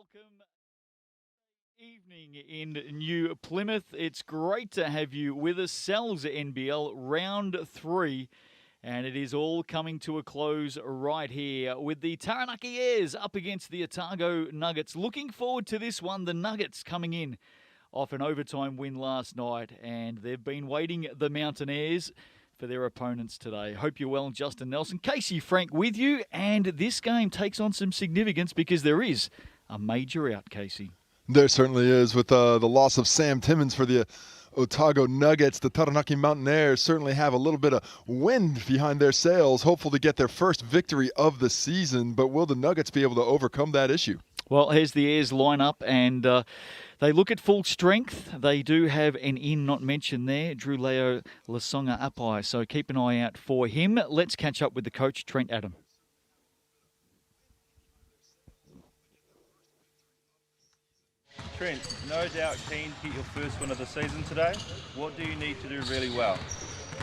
Welcome evening in New Plymouth. It's great to have you with us. Sells NBL round 3. And it is all coming to a close right here with the Taranaki Airs up against the Otago Nuggets. Looking forward to this one. The Nuggets coming in off an overtime win last night, and they've been waiting the Mountaineers for their opponents today. Hope you're well, Justin Nelson. Casey Frank with you, and this game takes on some significance because there is a major out, Casey. There certainly is, with the loss of Sam Timmins for the Otago Nuggets. The Taranaki Mountaineers certainly have a little bit of wind behind their sails, hopeful to get their first victory of the season. But will the Nuggets be able to overcome that issue? Well, here's the Airs lineup, and they look at full strength. They do have an in not mentioned there, Drew Leo Lasonga Apai, so keep an eye out for him. Let's catch up with the coach, Trent Adam. Trent, no doubt keen to get your first win of the season today. What do you need to do really well?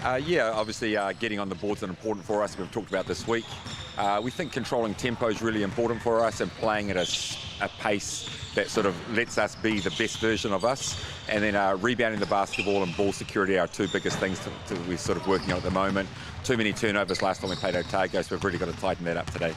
Obviously getting on the boards is important for us. We've talked about this week. We think controlling tempo is really important for us and playing at a pace that sort of lets us be the best version of us. And then rebounding the basketball and ball security are our two biggest things we're sort of working on at the moment. Too many turnovers last time we played Otago, so we've really got to tighten that up today.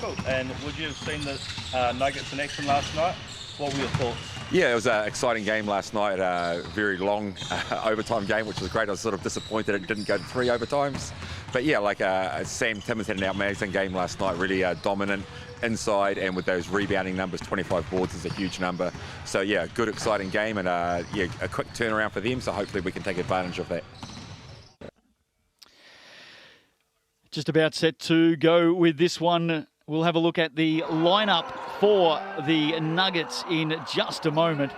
Cool. And would you have seen the Nuggets in action last night? What were your thoughts? Yeah, it was an exciting game last night, a very long overtime game, which was great. I was sort of disappointed it didn't go to 3 overtimes. But yeah, Sam Timmins had an amazing game last night, really dominant inside, and with those rebounding numbers, 25 boards is a huge number. So yeah, good, exciting game, and a quick turnaround for them, so hopefully we can take advantage of that. Just about set to go with this one. We'll have a look at the lineup for the Nuggets in just a moment,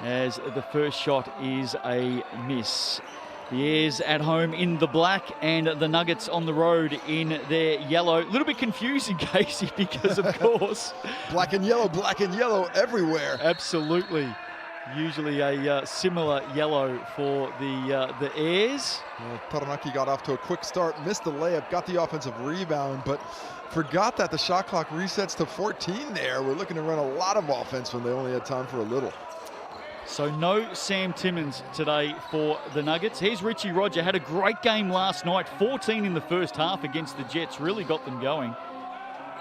as the first shot is a miss. The Airs at home in the black and the Nuggets on the road in their yellow. A little bit confusing, Casey, because of course... black and yellow everywhere. Absolutely. Usually a similar yellow for the Airs. Well, Taranaki got off to a quick start, missed the layup, got the offensive rebound, but forgot that the shot clock resets to 14 there. We're looking to run a lot of offense when they only had time for a little. So no Sam Timmins today for the Nuggets. Here's Richie Roger. Had a great game last night. 14 in the first half against the Jets. Really got them going.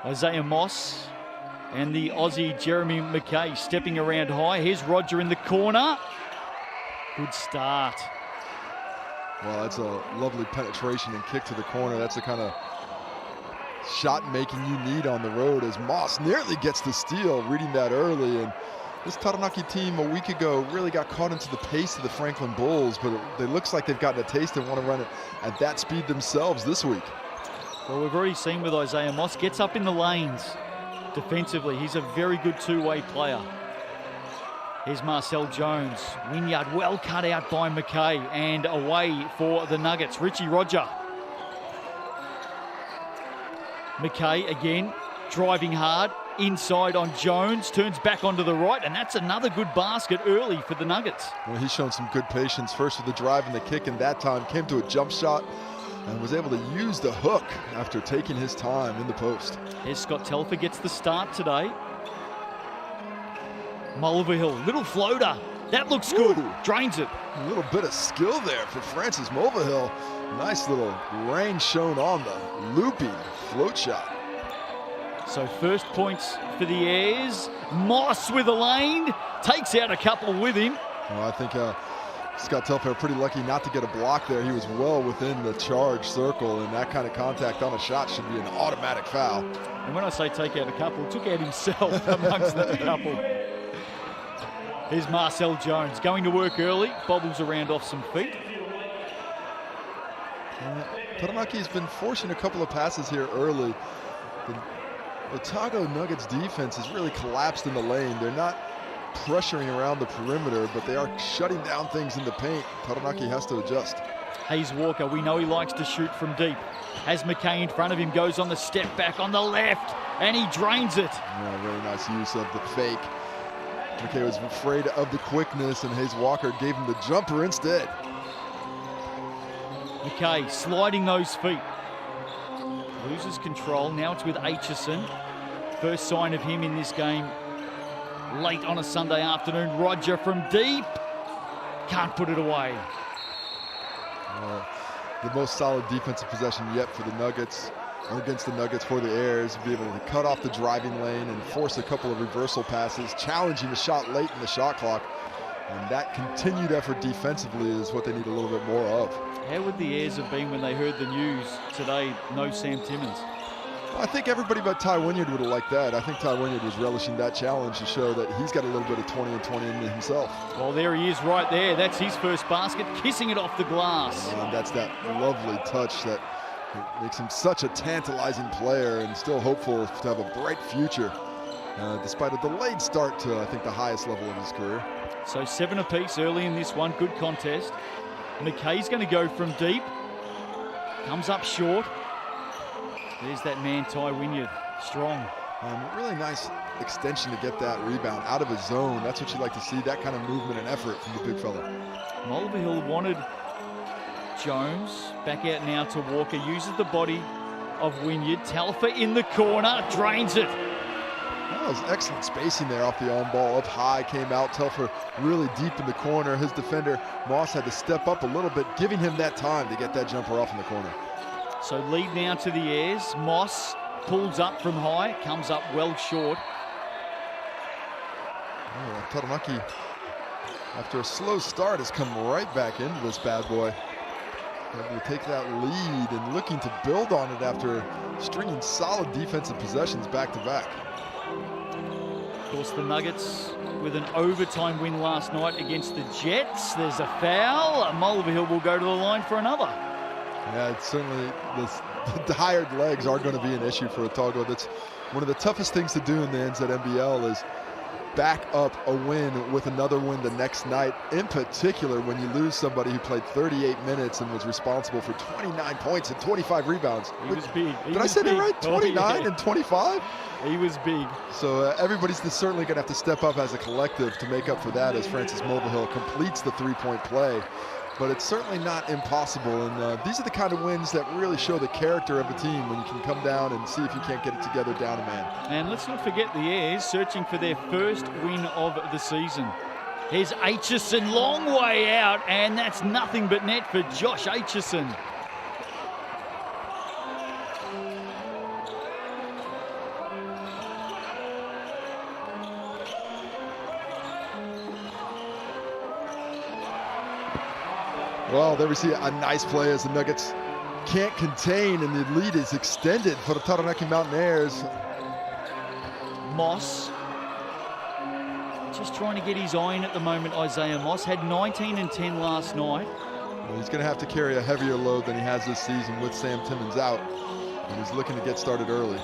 Isaiah Moss and the Aussie Jeremy McKay stepping around high. Here's Roger in the corner. Good start. Well, that's a lovely penetration and kick to the corner. That's the kind of shot making you need on the road, as Moss nearly gets the steal, reading that early. And this Taranaki team a week ago really got caught into the pace of the Franklin Bulls, but it looks like they've gotten a taste and want to run it at that speed themselves this week. Well, we've already seen with Isaiah Moss, gets up in the lanes defensively. He's a very good two-way player. Here's Marcel Jones. Wynyard well cut out by McKay, and away for the Nuggets. Richie Roger. McKay again, driving hard, inside on Jones, turns back onto the right, and that's another good basket early for the Nuggets. Well, he's shown some good patience, first with the drive and the kick, and that time came to a jump shot and was able to use the hook after taking his time in the post. Here's Scott Telfer, gets the start today. Mulvihill, little floater. That looks good. Ooh. Drains it. A little bit of skill there for Francis Mulvihill. Nice little range shown on the looping float shot. So first points for the Airs. Moss with a lane. Takes out a couple with him. Well, I think Scott Telfair pretty lucky not to get a block there. He was well within the charge circle, and that kind of contact on a shot should be an automatic foul. And when I say take out a couple, took out himself amongst that couple. Here's Marcel Jones going to work early. Bobbles around off some feet. Taranaki has been forcing a couple of passes here early. The Otago Nuggets defense has really collapsed in the lane. They're not pressuring around the perimeter, but they are shutting down things in the paint. Taranaki has to adjust. Hayes Walker, we know he likes to shoot from deep. Has McKay in front of him, goes on the step back on the left, and he drains it. Yeah, really nice use of the fake. McKay was afraid of the quickness, and Hayes Walker gave him the jumper instead. McKay sliding those feet. Loses control. Now it's with Aitchison. First sign of him in this game late on a Sunday afternoon. Roger from deep. Can't put it away. The most solid defensive possession yet for the Nuggets, or against the Nuggets for the Airs, be able to cut off the driving lane and force a couple of reversal passes, challenging the shot late in the shot clock. And that continued effort defensively is what they need a little bit more of. How would the Airs have been when they heard the news today, no Sam Timmins? I think everybody but Ty Wynyard would have liked that. I think Ty Wynyard was relishing that challenge to show that he's got a little bit of 20 and 20 in himself. Well, there he is right there. That's his first basket, kissing it off the glass. And that's that lovely touch that makes him such a tantalizing player and still hopeful to have a bright future, despite a delayed start to, I think, the highest level of his career. So 7 apiece early in this one. Good contest. McKay's going to go from deep. Comes up short. There's that man, Ty Wynyard. Strong. Really nice extension to get that rebound out of his zone. That's what you like to see, that kind of movement and effort from the big fella. Mulvihill wanted Jones. Back out now to Walker. Uses the body of Wynyard. Telfer in the corner. Drains it. That was excellent spacing there off the on ball. Up high, came out. Telfer really deep in the corner. His defender, Moss, had to step up a little bit, giving him that time to get that jumper off in the corner. So lead now to the Airs. Moss pulls up from high, comes up well short. Taranaki, after a slow start, has come right back into this bad boy. Able to take that lead and looking to build on it after stringing solid defensive possessions back to back. Of course, the Nuggets with an overtime win last night against the Jets. There's a foul. Mulvihill will go to the line for another. Yeah, it's certainly the tired legs are going to be an issue for Otago. That's one of the toughest things to do in the NBL is back up a win with another win the next night, in particular when you lose somebody who played 38 minutes and was responsible for 29 points and 25 rebounds. He was big. Did I say that right? 29 and 25? He was big. So everybody's certainly going to have to step up as a collective to make up for that as Francis Mulvihill completes the three-point play. But it's certainly not impossible, and these are the kind of wins that really show the character of a team when you can come down and see if you can't get it together down a man. And let's not forget the Airs searching for their first win of the season. Here's Aitchison, long way out, and that's nothing but net for Josh Aitchison. Well, there we see a nice play as the Nuggets can't contain, and the lead is extended for the Taranaki Mountaineers. Moss, just trying to get his eye in at the moment. Isaiah Moss had 19 and 10 last night. Well, he's going to have to carry a heavier load than he has this season with Sam Timmins out, and he's looking to get started early.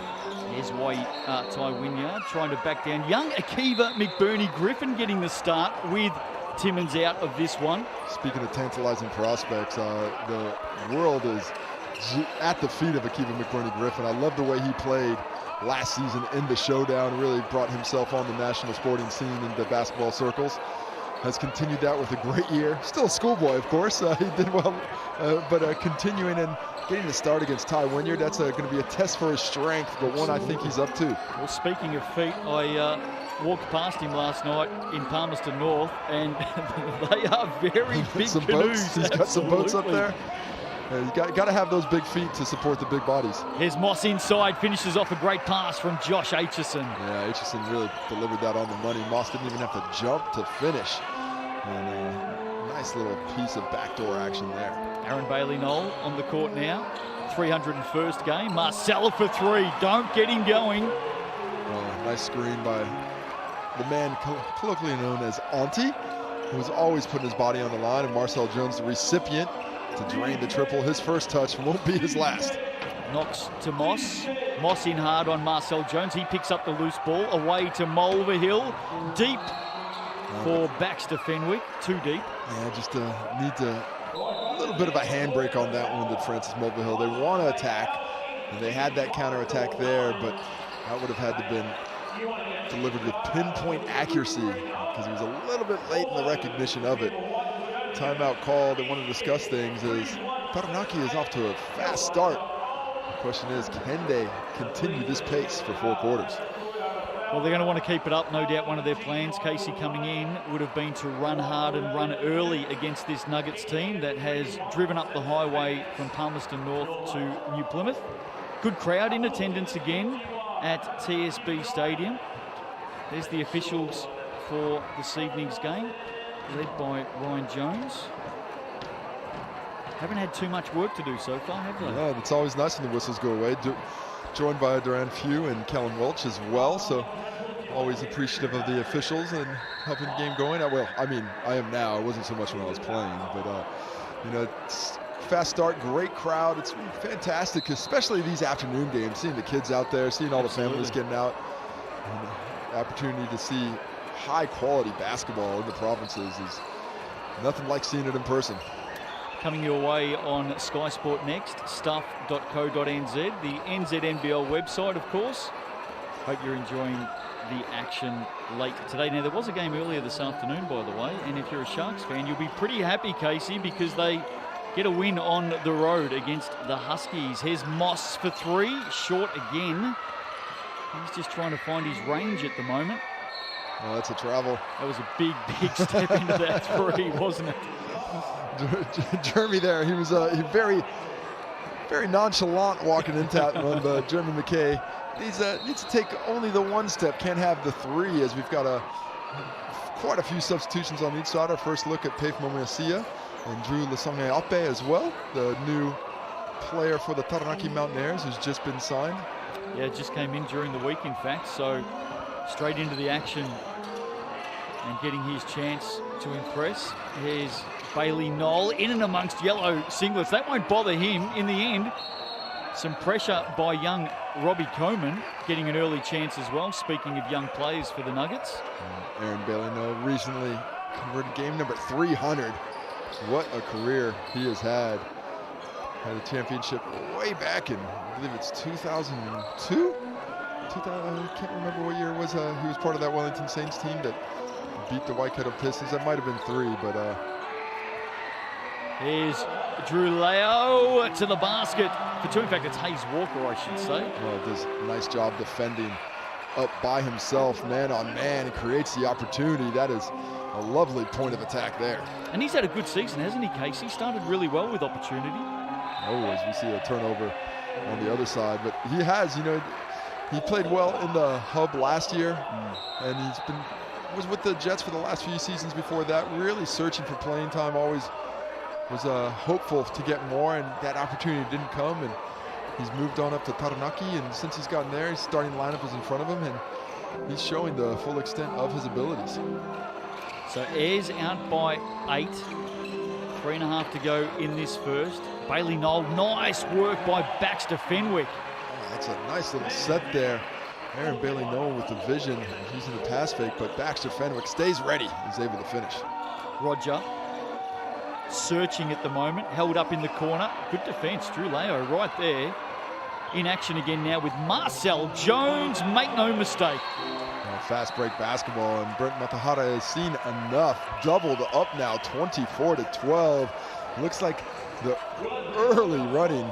Here's Ty Wynyard trying to back down. Young Akiva McBurney Griffin getting the start with Timmins out of this one. Speaking of tantalizing prospects, the world is at the feet of Akiva McBurney Griffin. I love the way he played last season in the showdown, really brought himself on the national sporting scene in the basketball circles. Has continued that with a great year. Still a schoolboy, of course. He did well, but continuing and getting the start against Ty Wynyard, that's going to be a test for his strength, but one I think he's up to. Well, speaking of feet, I walked past him last night in Palmerston North, and they are very big some canoes. Boats. He's got some boats up there. Yeah, you got to have those big feet to support the big bodies. Here's Moss inside, finishes off a great pass from Josh Aitchison. Yeah, Aitchison really delivered that on the money. Moss didn't even have to jump to finish. And nice little piece of backdoor action there. Aaron Bailey-Knoll on the court now. 301st game. Marcella for three. Don't get him going. Nice screen by the man colloquially known as Auntie, who's always putting his body on the line, and Marcel Jones, the recipient, to drain the triple. His first touch won't be his last. Knocks to Moss. Moss in hard on Marcel Jones. He picks up the loose ball. Away to Mulvihill. Deep for Baxter Fenwick. Too deep. Yeah, just need a little bit of a handbrake on that one that Francis Mulvihill. They want to attack, and they had that counterattack there, but that would have had to been delivered with pinpoint accuracy because he was a little bit late in the recognition of it. Timeout called. They want to discuss things as Taranaki is off to a fast start. The question is, can they continue this pace for 4 quarters? Well, they're going to want to keep it up, no doubt. One of their plans, Casey, coming in would have been to run hard and run early against this Nuggets team that has driven up the highway from Palmerston North to New Plymouth. Good crowd in attendance again at TSB Stadium. There's the officials for this evening's game, led by Ryan Jones. Haven't had too much work to do so far, have they? No, it's always nice when the whistles go away. Joined by Duran Few and Kellen Welch as well, so always appreciative of the officials and helping the game going. Well, I mean, I am now. It wasn't so much when I was playing, but you know, it's fast start, great crowd. It's fantastic, especially these afternoon games. Seeing the kids out there, seeing all the families getting out, and the opportunity to see high-quality basketball in the provinces is nothing like seeing it in person. Coming your way on skysportnext, stuff.co.nz, the NZNBL website, of course. Hope you're enjoying the action late today. Now, there was a game earlier this afternoon, by the way, and if you're a Sharks fan, you'll be pretty happy, Casey, because they get a win on the road against the Huskies. Here's Moss for three, short again. He's just trying to find his range at the moment. Oh, that's a travel. That was a big, big step into that three, wasn't it? Jeremy there, he was very, very nonchalant walking into that one, but Jeremy McKay needs to take only the one step, can't have the three, as we've got quite a few substitutions on each side. Our first look at Paif Momiasia and Drew Lasonge-Ape as well, the new player for the Taranaki Mountaineers who's just been signed. Yeah, it just came in during the week, in fact, so straight into the action and getting his chance to impress. Here's Bailey Knoll in and amongst yellow singlets. That won't bother him in the end. Some pressure by young Robbie Coleman, getting an early chance as well. Speaking of young players for the Nuggets. Aaron Bailey Knoll recently converted game number 300. What a career he has had. Had a championship way back in, I believe it's 2002? I can't remember what year it was. He was part of that Wellington Saints team that beat the Waikato Pistons. That might have been 3, but here's Drew Leo to the basket for 2. In fact, it's Hayes Walker, I should say. Well, does a nice job defending up by himself, man on man, and creates the opportunity. That is a lovely point of attack there. And he's had a good season, hasn't he, Casey? Started really well with opportunity. Always, we see a turnover on the other side, but he has, you know, he played well in the hub last year, and was with the Jets for the last few seasons before that, really searching for playing time, always was hopeful to get more, and that opportunity didn't come, and he's moved on up to Taranaki, and since he's gotten there, his starting lineup is in front of him, and he's showing the full extent of his abilities. So Ayres out by 8, 3.5 to go in this first. Bailey Knoll, nice work by Baxter Fenwick. Oh, that's a nice little set there. Aaron Bailey Knoll with the vision, using the pass fake, but Baxter Fenwick stays ready. He's able to finish. Roger searching at the moment, held up in the corner. Good defense, Drew Leo right there. In action again now with Marcel Jones, make no mistake. Fast break basketball, and Brent Matahara has seen enough. Doubled up now, 24-12. Looks like the early running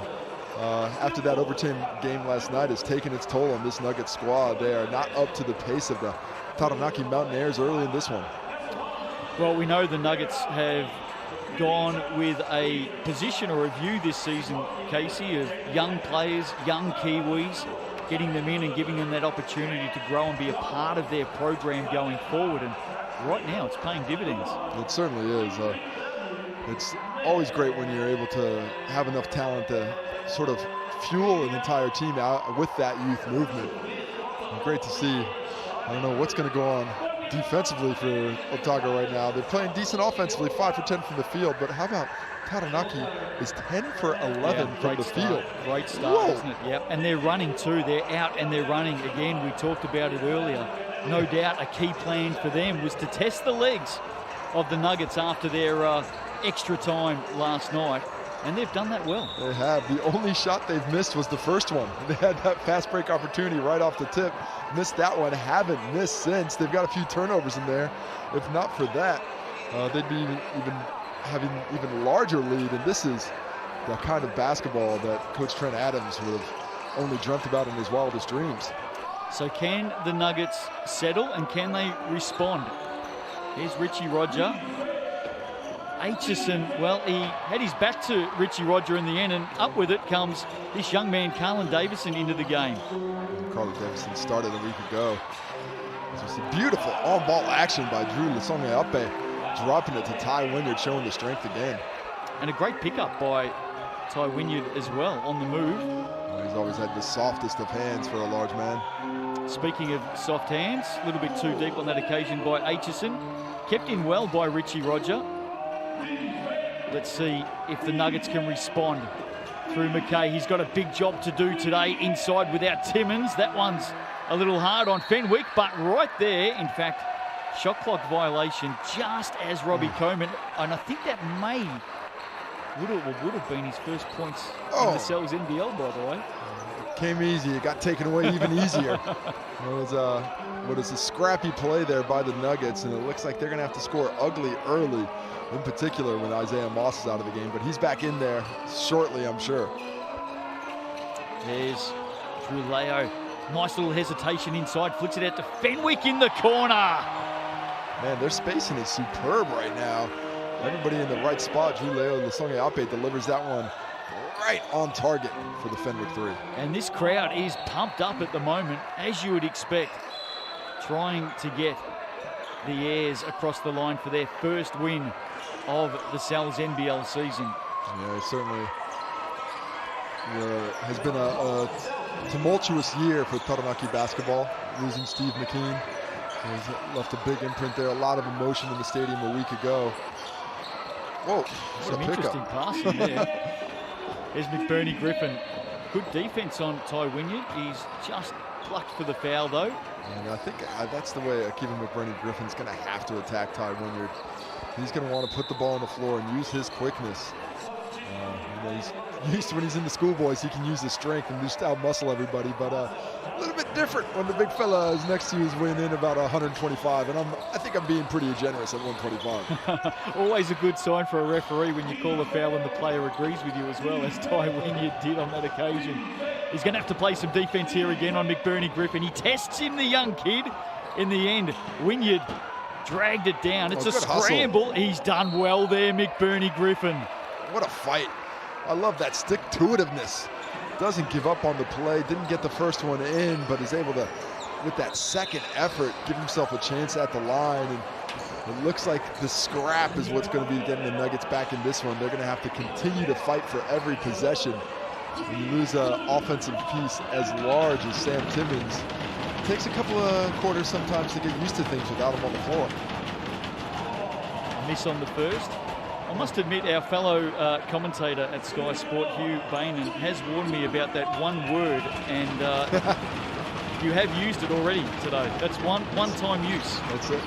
after that overtime game last night has taken its toll on this Nuggets squad. They are not up to the pace of the Taranaki Mountaineers early in this one. Well, we know the Nuggets have gone with a position or a view this season, Casey, of young players, young Kiwis, getting them in and giving them that opportunity to grow and be a part of their program going forward. And right now, it's paying dividends. It certainly is. It's always great when you're able to have enough talent to sort of fuel an entire team out with that youth movement. And great to see. I don't know what's going to go on defensively for Otago right now. They're playing decent offensively, 5 for 10 from the field, but how about Taranaki is 10 for 11 from the field. Great start, isn't it? Yep. And they're running too. They're out and they're running. Again, we talked about it earlier. No doubt a key plan for them was to test the legs of the Nuggets after their extra time last night. And they've done that well. They have. The only shot they've missed was the first one. They had that fast break opportunity right off the tip. Missed that one. Haven't missed since. They've got a few turnovers in there. If not for that, they'd be having even larger lead. And this is the kind of basketball that Coach Trent Adams would have only dreamt about in his wildest dreams. So can the Nuggets settle and can they respond? Here's Richie Roger. Aitchison, well, he had his back to Richie Roger in the end, and up with it comes this young man, Carlin Davison, into the game. Carlin Davison started a week ago. Just a beautiful on-ball action by Drew Lasonge-Ape, dropping it to Ty Wynyard, showing the strength again. And a great pickup by Ty Wynyard as well on the move. He's always had the softest of hands for a large man. Speaking of soft hands, a little bit too deep on that occasion by Aitchison. Kept in well by Richie Roger. Let's see if the Nuggets can respond through McKay. He's got a big job to do today inside without Timmins. That one's a little hard on Fenwick, but right there, in fact, shot clock violation just as Robbie Coleman, and I think that would have been his first points in the Cells NBL, by the way. Came easy. It got taken away even easier. It was a scrappy play there by the Nuggets, and it looks like they're going to have to score ugly early, in particular when Isaiah Moss is out of the game. But he's back in there shortly, I'm sure. There's Drew Leo. Nice little hesitation inside. Flicks it out to Fenwick in the corner. Man, their spacing is superb right now. Everybody in the right spot. Drew Leo Lasonge-Ape delivers that one right on target for the Fenwick three. And this crowd is pumped up at the moment, as you would expect, trying to get the Airs across the line for their first win of the Cells NBL season. Yeah, it certainly has been a tumultuous year for Taranaki basketball, losing Steve McKean. He's left a big imprint there, a lot of emotion in the stadium a week ago. Whoa, some interesting passing there. There's McBurney Griffin. Good defense on Ty Wynyard. He's just plucked for the foul, though. And I think that's the way Kevin McBurney Griffin's going to have to attack Ty Wynyard. He's going to want to put the ball on the floor and use his quickness. He's used to, when he's in the schoolboys, he can use his strength and just out-muscle everybody, but a little bit different when the big fella is next to you is weighing in about 125, and I think I'm being pretty generous at 125. Always a good sign for a referee when you call a foul and the player agrees with you as well, as Ty Wynyard did on that occasion. He's going to have to play some defense here again on McBurney Griffin. He tests him, the young kid. In the end, Wynyard dragged it down. It's a scramble. Hustle. He's done well there, McBurney Griffin. What a fight. I love that stick-to-itiveness. Doesn't give up on the play, didn't get the first one in, but is able to, with that second effort, give himself a chance at the line. And it looks like the scrap is what's going to be getting the Nuggets back in this one. They're going to have to continue to fight for every possession. When you lose an offensive piece as large as Sam Timmins, it takes a couple of quarters sometimes to get used to things without him on the floor. A miss on the first. I must admit, our fellow commentator at Sky Sport, Hugh Bainan, has warned me about that one word, and you have used it already today. That's one-time use. That's it.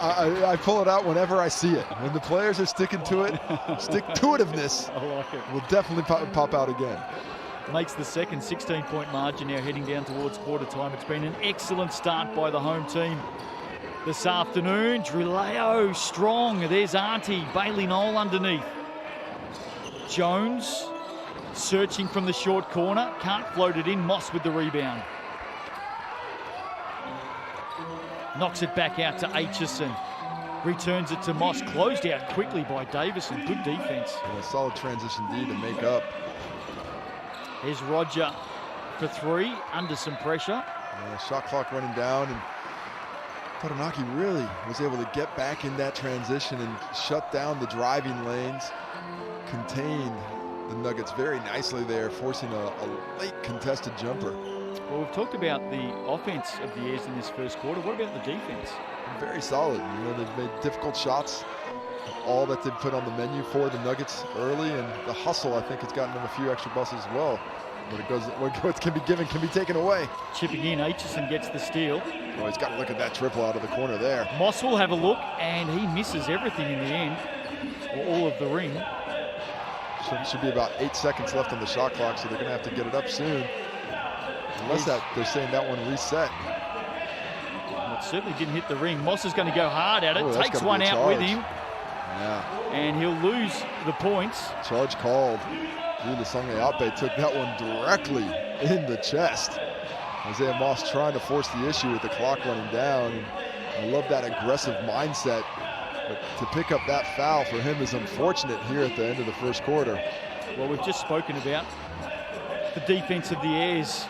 I pull it out whenever I see it. When the players are sticking to it, stick-to-itiveness I like it. Will definitely pop out again. Makes the second 16-point margin now heading down towards quarter time. It's been an excellent start by the home team this afternoon. Drew Leo strong. There's Auntie. Bailey Knoll underneath. Jones searching from the short corner. Can't float it in. Moss with the rebound. Knocks it back out to Aitchison. Returns it to Moss. Closed out quickly by Davison. Good defense. And a solid transition D to make up. Here's Roger for three. Under some pressure. Shot clock running down, and Taranaki really was able to get back in that transition and shut down the driving lanes, contained the Nuggets very nicely there, forcing a late contested jumper. Well, we've talked about the offense of the Airs in this first quarter. What about the defense? Very solid. They've made difficult shots, all that they've put on the menu for the Nuggets early, and the hustle, I think, has gotten them a few extra buses as well. But it goes, what can be given can be taken away. Chipping in, Aitchison gets the steal. Oh, he's got to look at that triple out of the corner there. Moss will have a look, and he misses everything in the end, or all of the ring. Should be about 8 seconds left on the shot clock, so they're going to have to get it up soon. Unless they're saying that one reset. Well, it certainly didn't hit the ring. Moss is going to go hard at it. Ooh, takes one out with him. Yeah. And he'll lose the points. Charge called. Drew Lasonge-Ape took that one directly in the chest. Isaiah Moss trying to force the issue with the clock running down. And I love that aggressive mindset. But to pick up that foul for him is unfortunate here at the end of the first quarter. Well, we've just spoken about the defense of the Airs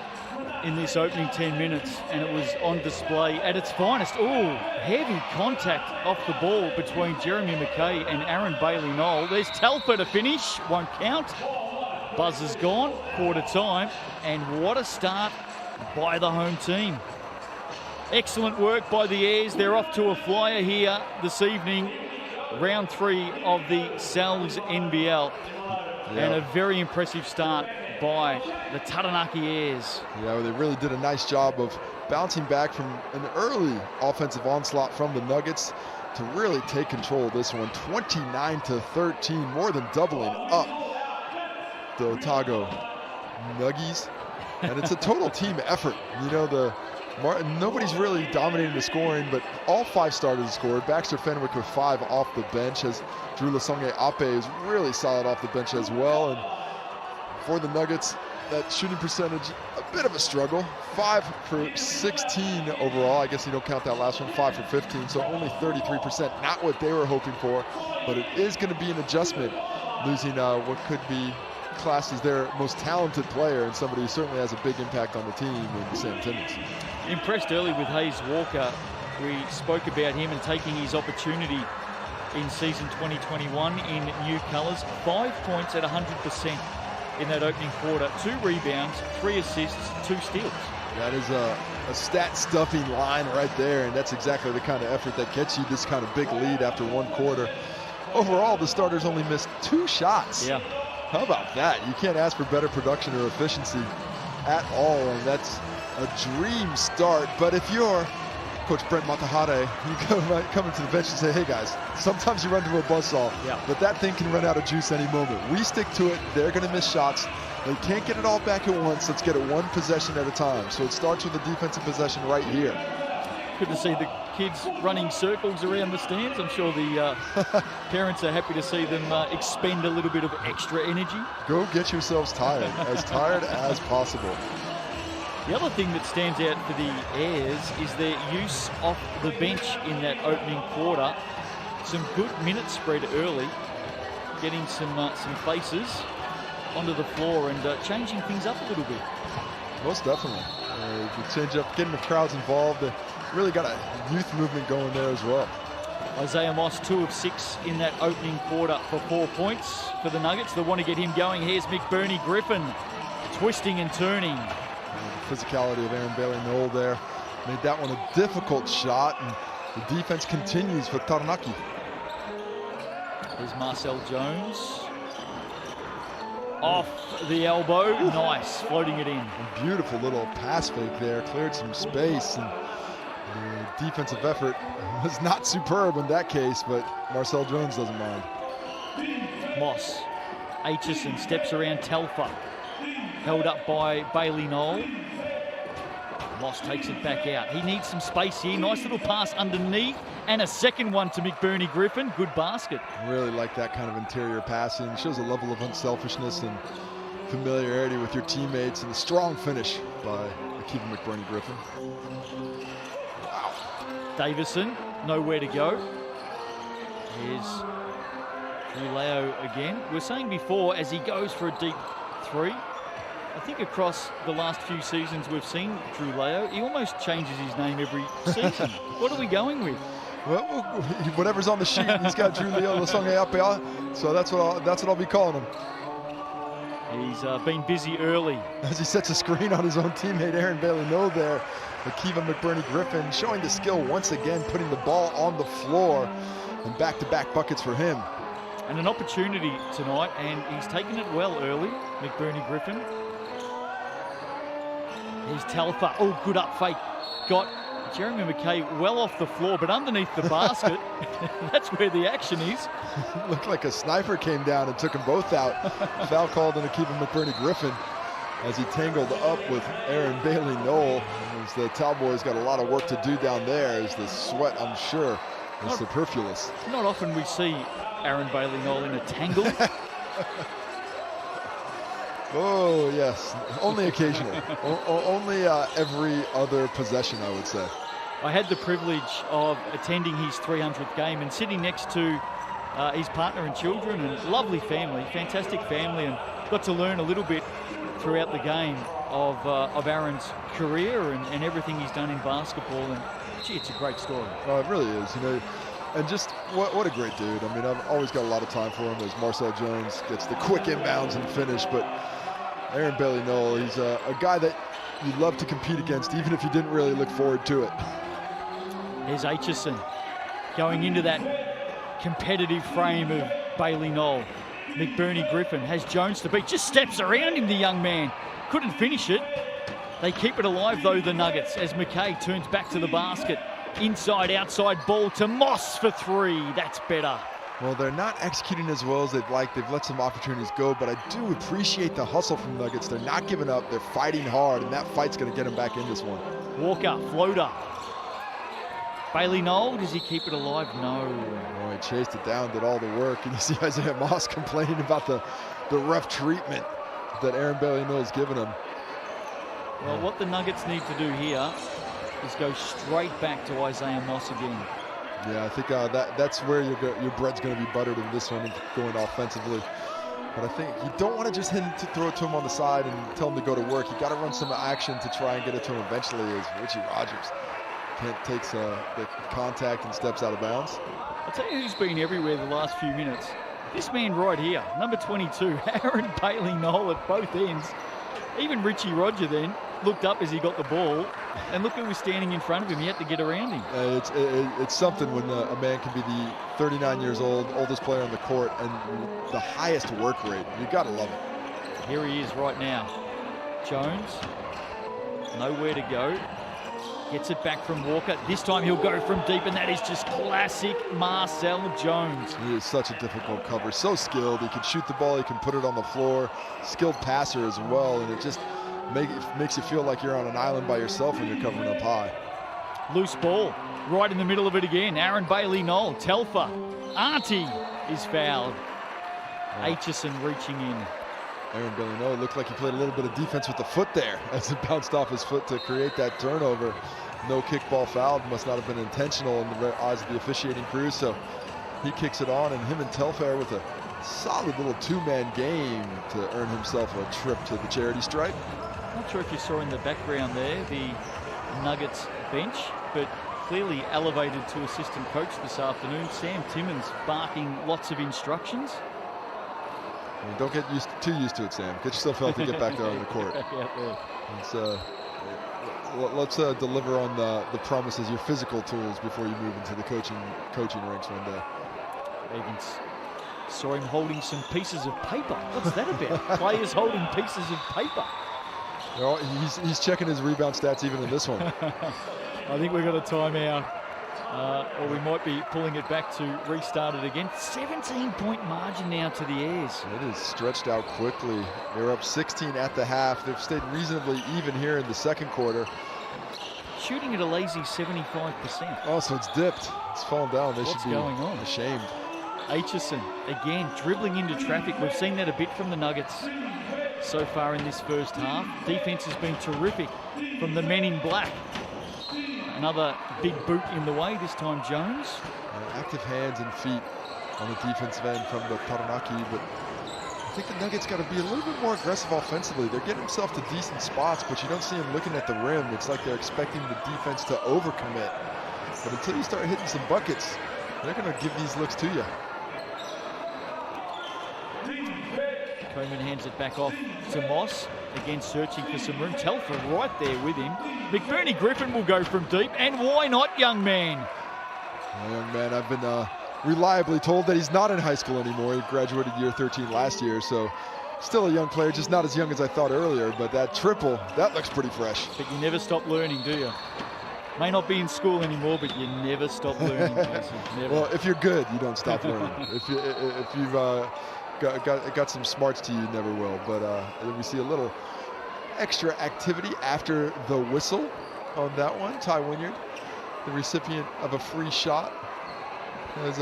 in this opening 10 minutes, and it was on display at its finest. Oh, heavy contact off the ball between Jeremy McKay and Aaron Bailey-Knoll. There's Telfer to finish, won't count. Buzzer's gone, quarter time, and what a start by the home team. Excellent work by the Airs. They're off to a flyer here this evening. Round 3 of the Sal's NBL. And a very impressive start by the Taranaki Airs. Yeah, well, they really did a nice job of bouncing back from an early offensive onslaught from the Nuggets to really take control of this one. 29-13, more than doubling up the Otago Nuggies. And it's a total team effort. You know, nobody's really dominating the scoring, but all 5 starters scored. Baxter Fenwick with 5 off the bench, as Drew Lasonge Ape is really solid off the bench as well. And for the Nuggets, that shooting percentage, a bit of a struggle. 5 for 16 overall. I guess you don't count that last one. 5 for 15, so only 33%. Not what they were hoping for, but it is going to be an adjustment, losing what could be classed as their most talented player and somebody who certainly has a big impact on the team in Sam Timmons. Impressed early with Hayes Walker. We spoke about him and taking his opportunity in season 2021 in new colours. 5 points at 100% in that opening quarter. 2 rebounds, 3 assists, 2 steals. That is a stat-stuffing line right there, and that's exactly the kind of effort that gets you this kind of big lead after 1 quarter. Overall, the starters only missed 2 shots. Yeah. How about that? You can't ask for better production or efficiency at all, and that's a dream start. But if you're Coach Brent Matahare, you come into the bench and say, hey guys, sometimes you run to a buzzsaw, but that thing can run out of juice any moment. We stick to it. They're going to miss shots. They can't get it all back at once. Let's get it 1 possession at a time. So it starts with a defensive possession right here. Good to see the kids running circles around the stands. I'm sure the parents are happy to see them expend a little bit of extra energy. Go get yourselves tired as possible. The other thing that stands out for the Airs is their use off the bench in that opening quarter. Some good minute spread early, getting some faces onto the floor and changing things up a little bit. Most definitely. You change up, getting the crowds involved. Really got a youth movement going there as well. Isaiah Moss, 2 of 6 in that opening quarter for 4 points for the Nuggets. They want to get him going. Here's McBurney Griffin, twisting and turning. The physicality of Aaron Bailey-Knoll there made that one a difficult shot, and the defense continues for Taranaki. Here's Marcel Jones. Off the elbow, nice, floating it in. A beautiful little pass fake there, cleared some space, and the defensive effort was not superb in that case, but Marcel Jones doesn't mind. Moss, Aitchison steps around Telfer, held up by Bailey-Knoll. Moss takes it back out. He needs some space here. Nice little pass underneath, and a second one to McBurney Griffin. Good basket. Really like that kind of interior passing. It shows a level of unselfishness and familiarity with your teammates, and a strong finish by Akiva McBurney Griffin. Wow. Davison, nowhere to go. Here's Julio again. We were saying before, as he goes for a deep 3, I think across the last few seasons we've seen Drew Leo, he almost changes his name every season. What are we going with? Well, whatever's on the sheet, he's got Drew Leo Lasonge Apea, so that's what I'll be calling him. He's been busy early. As he sets a screen on his own teammate Aaron Bailey-Knoll there, Akiva McBurney Griffin showing the skill once again, putting the ball on the floor, and back-to-back buckets for him. And an opportunity tonight, and he's taken it well early, McBurney Griffin. Here's Telfer. Oh, good up fake. Got Jeremy McKay well off the floor, but underneath the basket. That's where the action is. Looked like a sniper came down and took them both out. Foul called on Akiva McBurney Griffin as he tangled up with Aaron Bailey-Knoll. As the Cowboys got a lot of work to do down there, as the sweat, I'm sure, is superfluous. Not often we see Aaron Bailey-Knoll in a tangle. Oh, yes. Only occasionally. Only every other possession, I would say. I had the privilege of attending his 300th game and sitting next to his partner and children, and lovely family, fantastic family, and got to learn a little bit throughout the game of Aaron's career and everything he's done in basketball. And gee, it's a great story. Oh, it really is, you know. And just what a great dude. I mean, I've always got a lot of time for him as Marcel Jones gets the quick inbounds and finish. But Aaron Bailey-Knoll, he's a guy that you love to compete against, even if you didn't really look forward to it. Here's Aitchison going into that competitive frame of Bailey-Knoll. McBurney Griffin has Jones to beat, just steps around him, the young man. Couldn't finish it. They keep it alive, though, the Nuggets, as McKay turns back to the basket. Inside, outside ball to Moss for three. That's better. Well, they're not executing as well as they'd like. They've let some opportunities go, but I do appreciate the hustle from Nuggets. They're not giving up. They're fighting hard, and that fight's going to get them back in this one. Walker, floater. Bailey-Knoll, does he keep it alive? No. Oh, he chased it down, did all the work, and you see Isaiah Moss complaining about the rough treatment that Aaron Bailey-Knoll's given him. Well, what the Nuggets need to do here is go straight back to Isaiah Moss again. Yeah, I think that's where your bread's going to be buttered in this one, going offensively. But I think you don't want to just throw it to him on the side and tell him to go to work. You got to run some action to try and get it to him eventually. As Richie Rogers takes the contact and steps out of bounds. I'll tell you who's been everywhere the last few minutes. This man right here, number 22, Aaron Bailey-Knoll at both ends. Even Richie Roger then looked up as he got the ball, and look who was standing in front of him. He had to get around him. It's something when a man can be the 39 years old, oldest player on the court, and the highest work rate. You got to love it. Here he is right now. Jones, nowhere to go. Gets it back from Walker. This time he'll go from deep, and that is just classic Marcel Jones. He is such a difficult cover. So skilled. He can shoot the ball. He can put it on the floor. Skilled passer as well, and it just makes you feel like you're on an island by yourself when you're covering up high. Loose ball. Right in the middle of it again. Aaron Bailey-Knoll. Telfer. Auntie is fouled. Aitchison reaching in. Aaron Bailey-Knoll looked like he played a little bit of defense with the foot there as it bounced off his foot to create that turnover. No kickball foul, must not have been intentional in the eyes of the officiating crew, so he kicks it on, and him and Telfair with a solid little two-man game to earn himself a trip to the charity stripe. Not sure if you saw in the background there the Nuggets bench, but clearly elevated to assistant coach this afternoon. Sam Timmons barking lots of instructions. Don't get too used to it, Sam. Get yourself healthy, get back there on the court. Let's deliver on the promises, your physical tools, before you move into the coaching ranks one day. Even saw him holding some pieces of paper. What's that about? Players holding pieces of paper. You know, he's checking his rebound stats even in this one. I think we've got a timeout. Or we might be pulling it back to restart it again. 17-point margin now to the Airs. It is stretched out quickly. They're up 16 at the half. They've stayed reasonably even here in the second quarter. Shooting at a lazy 75%. Oh, so it's dipped. It's fallen down. They What's should be going on? Ashamed. Aitchison, again, dribbling into traffic. We've seen that a bit from the Nuggets so far in this first half. Defense has been terrific from the men in black. Another big boot in the way, this time Jones. Active hands and feet on the defensive end from the Taranaki, but I think the Nuggets got to be a little bit more aggressive offensively. They're getting themselves to decent spots, but you don't see them looking at the rim. It's like they're expecting the defense to overcommit. But until you start hitting some buckets, they're going to give these looks to you. Coleman hands it back off to Moss. Again, searching for some room. Telfer right there with him. McBurney Griffin will go from deep. And why not, young man? Well, young man, I've been reliably told that he's not in high school anymore. He graduated year 13 last year, so still a young player, just not as young as I thought earlier. But that triple, that looks pretty fresh. But you never stop learning, do you? May not be in school anymore, but you never stop learning, Jason. Never. Well, if you're good, you don't stop learning. if you've got some smarts to you, you never will. But we see a little extra activity after the whistle on that one. Ty Wynyard, the recipient of a free shot, as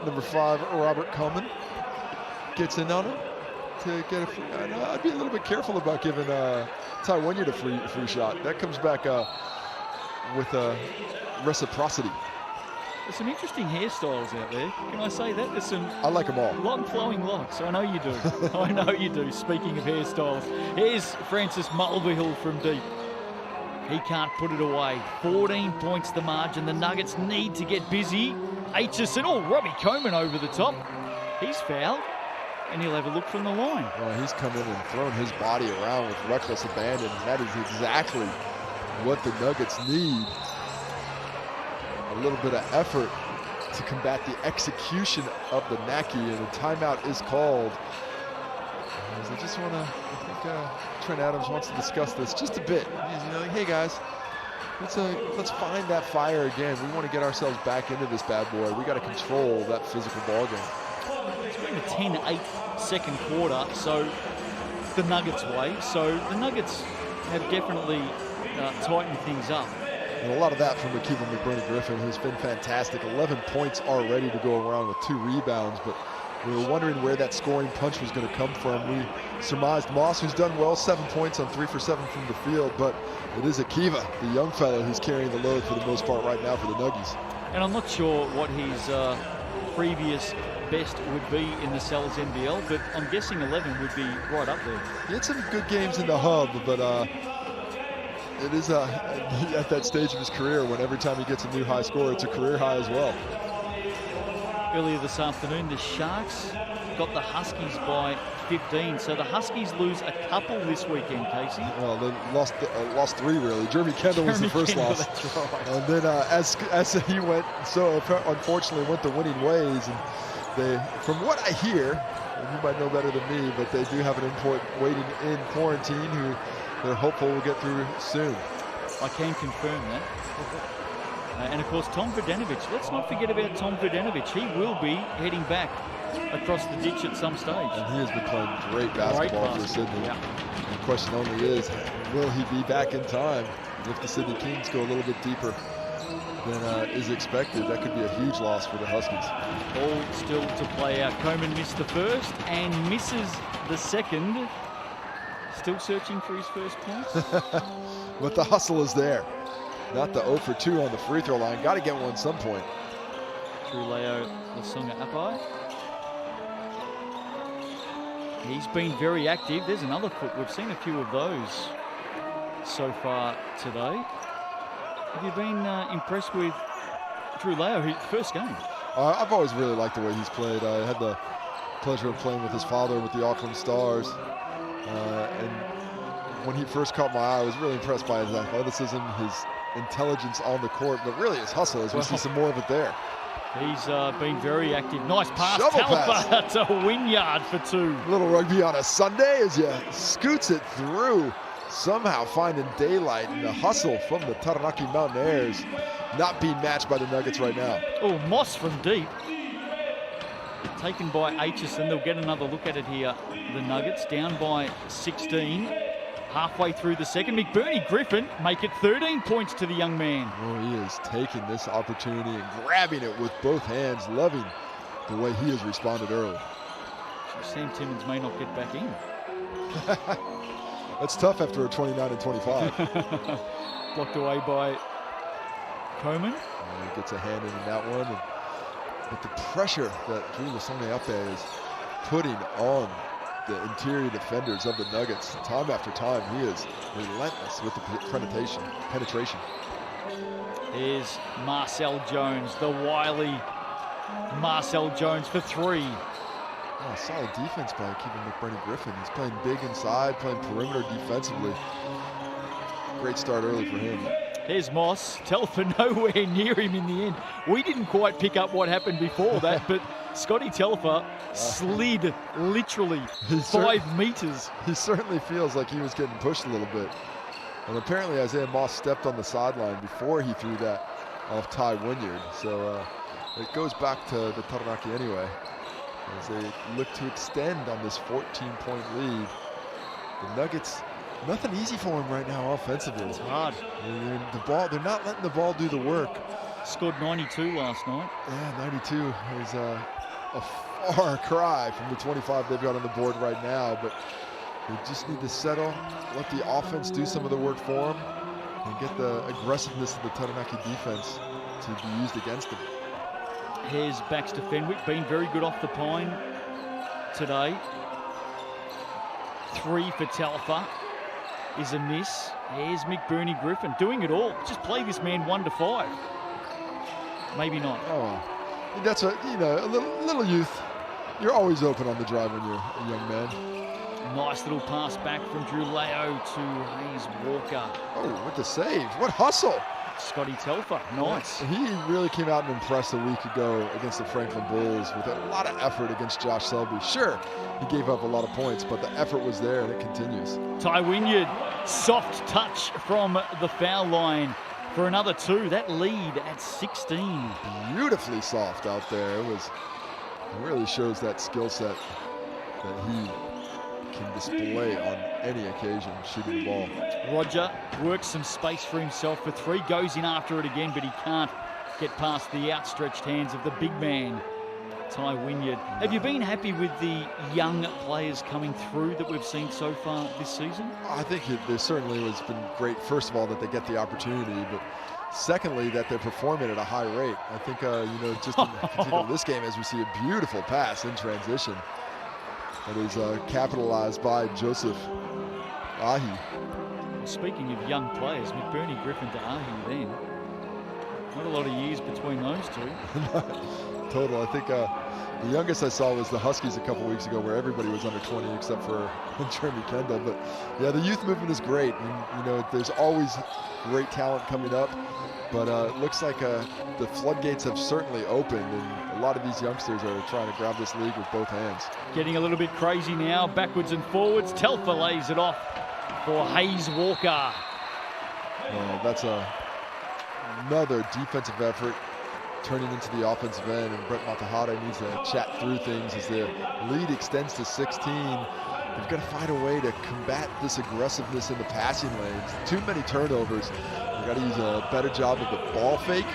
number 5 Robert Coleman gets in on him, to get a free. I'd be a little bit careful about giving Ty Wynyard a free shot. That comes back with reciprocity. There's some interesting hairstyles out there. Can I say that? There's some. I like them all. Long flowing locks. I know you do. I know you do. Speaking of hairstyles, here's Francis Mulvihill from deep. He can't put it away. 14 points the margin. The Nuggets need to get busy. Aitchison, Robbie Coleman over the top. He's fouled, and he'll have a look from the line. Well, he's come in and thrown his body around with reckless abandon. And that is exactly what the Nuggets need. A little bit of effort to combat the execution of the Naki, and a timeout is called. I just want to, I think Trent Adams wants to discuss this just a bit. He's like, hey guys, let's find that fire again. We want to get ourselves back into this bad boy. We got to control that physical ball game. It's been a 10-8 second quarter, so the Nuggets' way. So the Nuggets have definitely tightened things up. And a lot of that from Akiva McBurney-Griffin, who's been fantastic. 11 points already to go around with 2 rebounds, but we were wondering where that scoring punch was going to come from. We surmised Moss, who's done well, 7 points on 3 for 7 from the field, but it is Akiva, the young fellow, who's carrying the load for the most part right now for the Nuggies. And I'm not sure what his previous best would be in the Cells NBL, but I'm guessing 11 would be right up there. He had some good games in the hub, but it is at that stage of his career when every time he gets a new high score, it's a career high as well. Earlier this afternoon, the Sharks got the Huskies by 15. So the Huskies lose a couple this weekend, Casey. Well, they lost 3 really. Jeremy Kendall was the first loss. That's right. And then as he went, so unfortunately went the winning ways. And they, from what I hear, and you might know better than me, but they do have an import waiting in quarantine who they're hopeful will get through soon. I can confirm that. And of course, Tom Vodanovich. Let's not forget about Tom Vodanovich. He will be heading back across the ditch at some stage. And he has been playing great basketball for Sydney. Yeah. The question only is, will he be back in time? If the Sydney Kings go a little bit deeper than is expected, that could be a huge loss for the Huskies. All still to play out. Coleman missed the first and misses the second. Still searching for his first points. But the hustle is there. Not the 0 for 2 on the free throw line. Got to get one at some point. Truleo Lasonga Apai. He's been very active. There's another foot. We've seen a few of those so far today. Have you been impressed with Truleo, his first game? I've always really liked the way he's played. I had the pleasure of playing with his father with the Auckland Stars. And when he first caught my eye, I was really impressed by his athleticism, his intelligence on the court, but really his hustle as we see some more of it there. He's been very active. Nice pass, Shovel pass to Wynyard for 2. A little rugby on a Sunday as you scoots it through, somehow finding daylight, and the hustle from the Taranaki Mountaineers not being matched by the Nuggets right now. Oh, Moss from deep. Taken by Aitchison. They'll get another look at it here. The Nuggets down by 16. Halfway through the second, McBurney-Griffin make it 13 points to the young man. Oh, he is taking this opportunity and grabbing it with both hands, loving the way he has responded early. Sam Timmins may not get back in. That's tough after a 29 and 25. Blocked away by Coleman. He gets a hand in that one. But the pressure that Drew Lasonga is putting on the interior defenders of the Nuggets, time after time, he is relentless with the penetration. Here's Marcel Jones, the wily Marcel Jones for 3. Oh, solid defense by keeping McBurney-Griffin. He's playing big inside, playing perimeter defensively. Great start early for him. Here's Moss. Telfer nowhere near him in the end. We didn't quite pick up what happened before that, but Scotty Telfer slid literally 5 meters. He certainly feels like he was getting pushed a little bit. And apparently Isaiah Moss stepped on the sideline before he threw that off Ty Wynyard. So it goes back to the Taranaki anyway, as they look to extend on this 14-point lead. The Nuggets, nothing easy for him right now offensively. It's hard. They're not letting the ball do the work. Scored 92 last night. Yeah, 92 is a far cry from the 25 they've got on the board right now, but they just need to settle, let the offense do some of the work for them, and get the aggressiveness of the Taranaki defense to be used against them. Here's Baxter Fenwick, been very good off the pine today. 3 for Telfer is a miss. Here's McBurney Griffin doing it all. Just play this man 1 to 5. Maybe not. Oh, that's a little youth. You're always open on the drive when you're a young man. Nice little pass back from Drew Leo to Hayes Walker. Oh, what the save! What hustle! Scotty Telfer, nice. He really came out and impressed a week ago against the Franklin Bulls with a lot of effort against Josh Selby. Sure, he gave up a lot of points, but the effort was there and it continues. Ty Wynyard, soft touch from the foul line for another 2. That lead at 16. Beautifully soft out there. It really shows that skill set that he can display on any occasion shooting the ball. Roger works some space for himself for 3, goes in after it again, but he can't get past the outstretched hands of the big man, Ty Wynyard. Have you been happy with the young players coming through that we've seen so far this season? I think there certainly has been great, first of all, that they get the opportunity, but secondly, that they're performing at a high rate. I think, just in particular this game, as we see a beautiful pass in transition that is capitalized by Joseph Ahi. Speaking of young players, McBurney Griffin to Ahi then. Not a lot of years between those two. Total. I think the youngest I saw was the Huskies a couple weeks ago, where everybody was under 20 except for Jeremy Kendall. But yeah, the youth movement is great. And, there's always great talent coming up. But it looks like the floodgates have certainly opened, and a lot of these youngsters are trying to grab this league with both hands. Getting a little bit crazy now, backwards and forwards. Telfer lays it off for Hayes Walker. That's another defensive effort turning into the offensive end, and Brett Matahara needs to chat through things as the lead extends to 16. They've got to find a way to combat this aggressiveness in the passing lanes. Too many turnovers. They've got to use a better job of the ball fake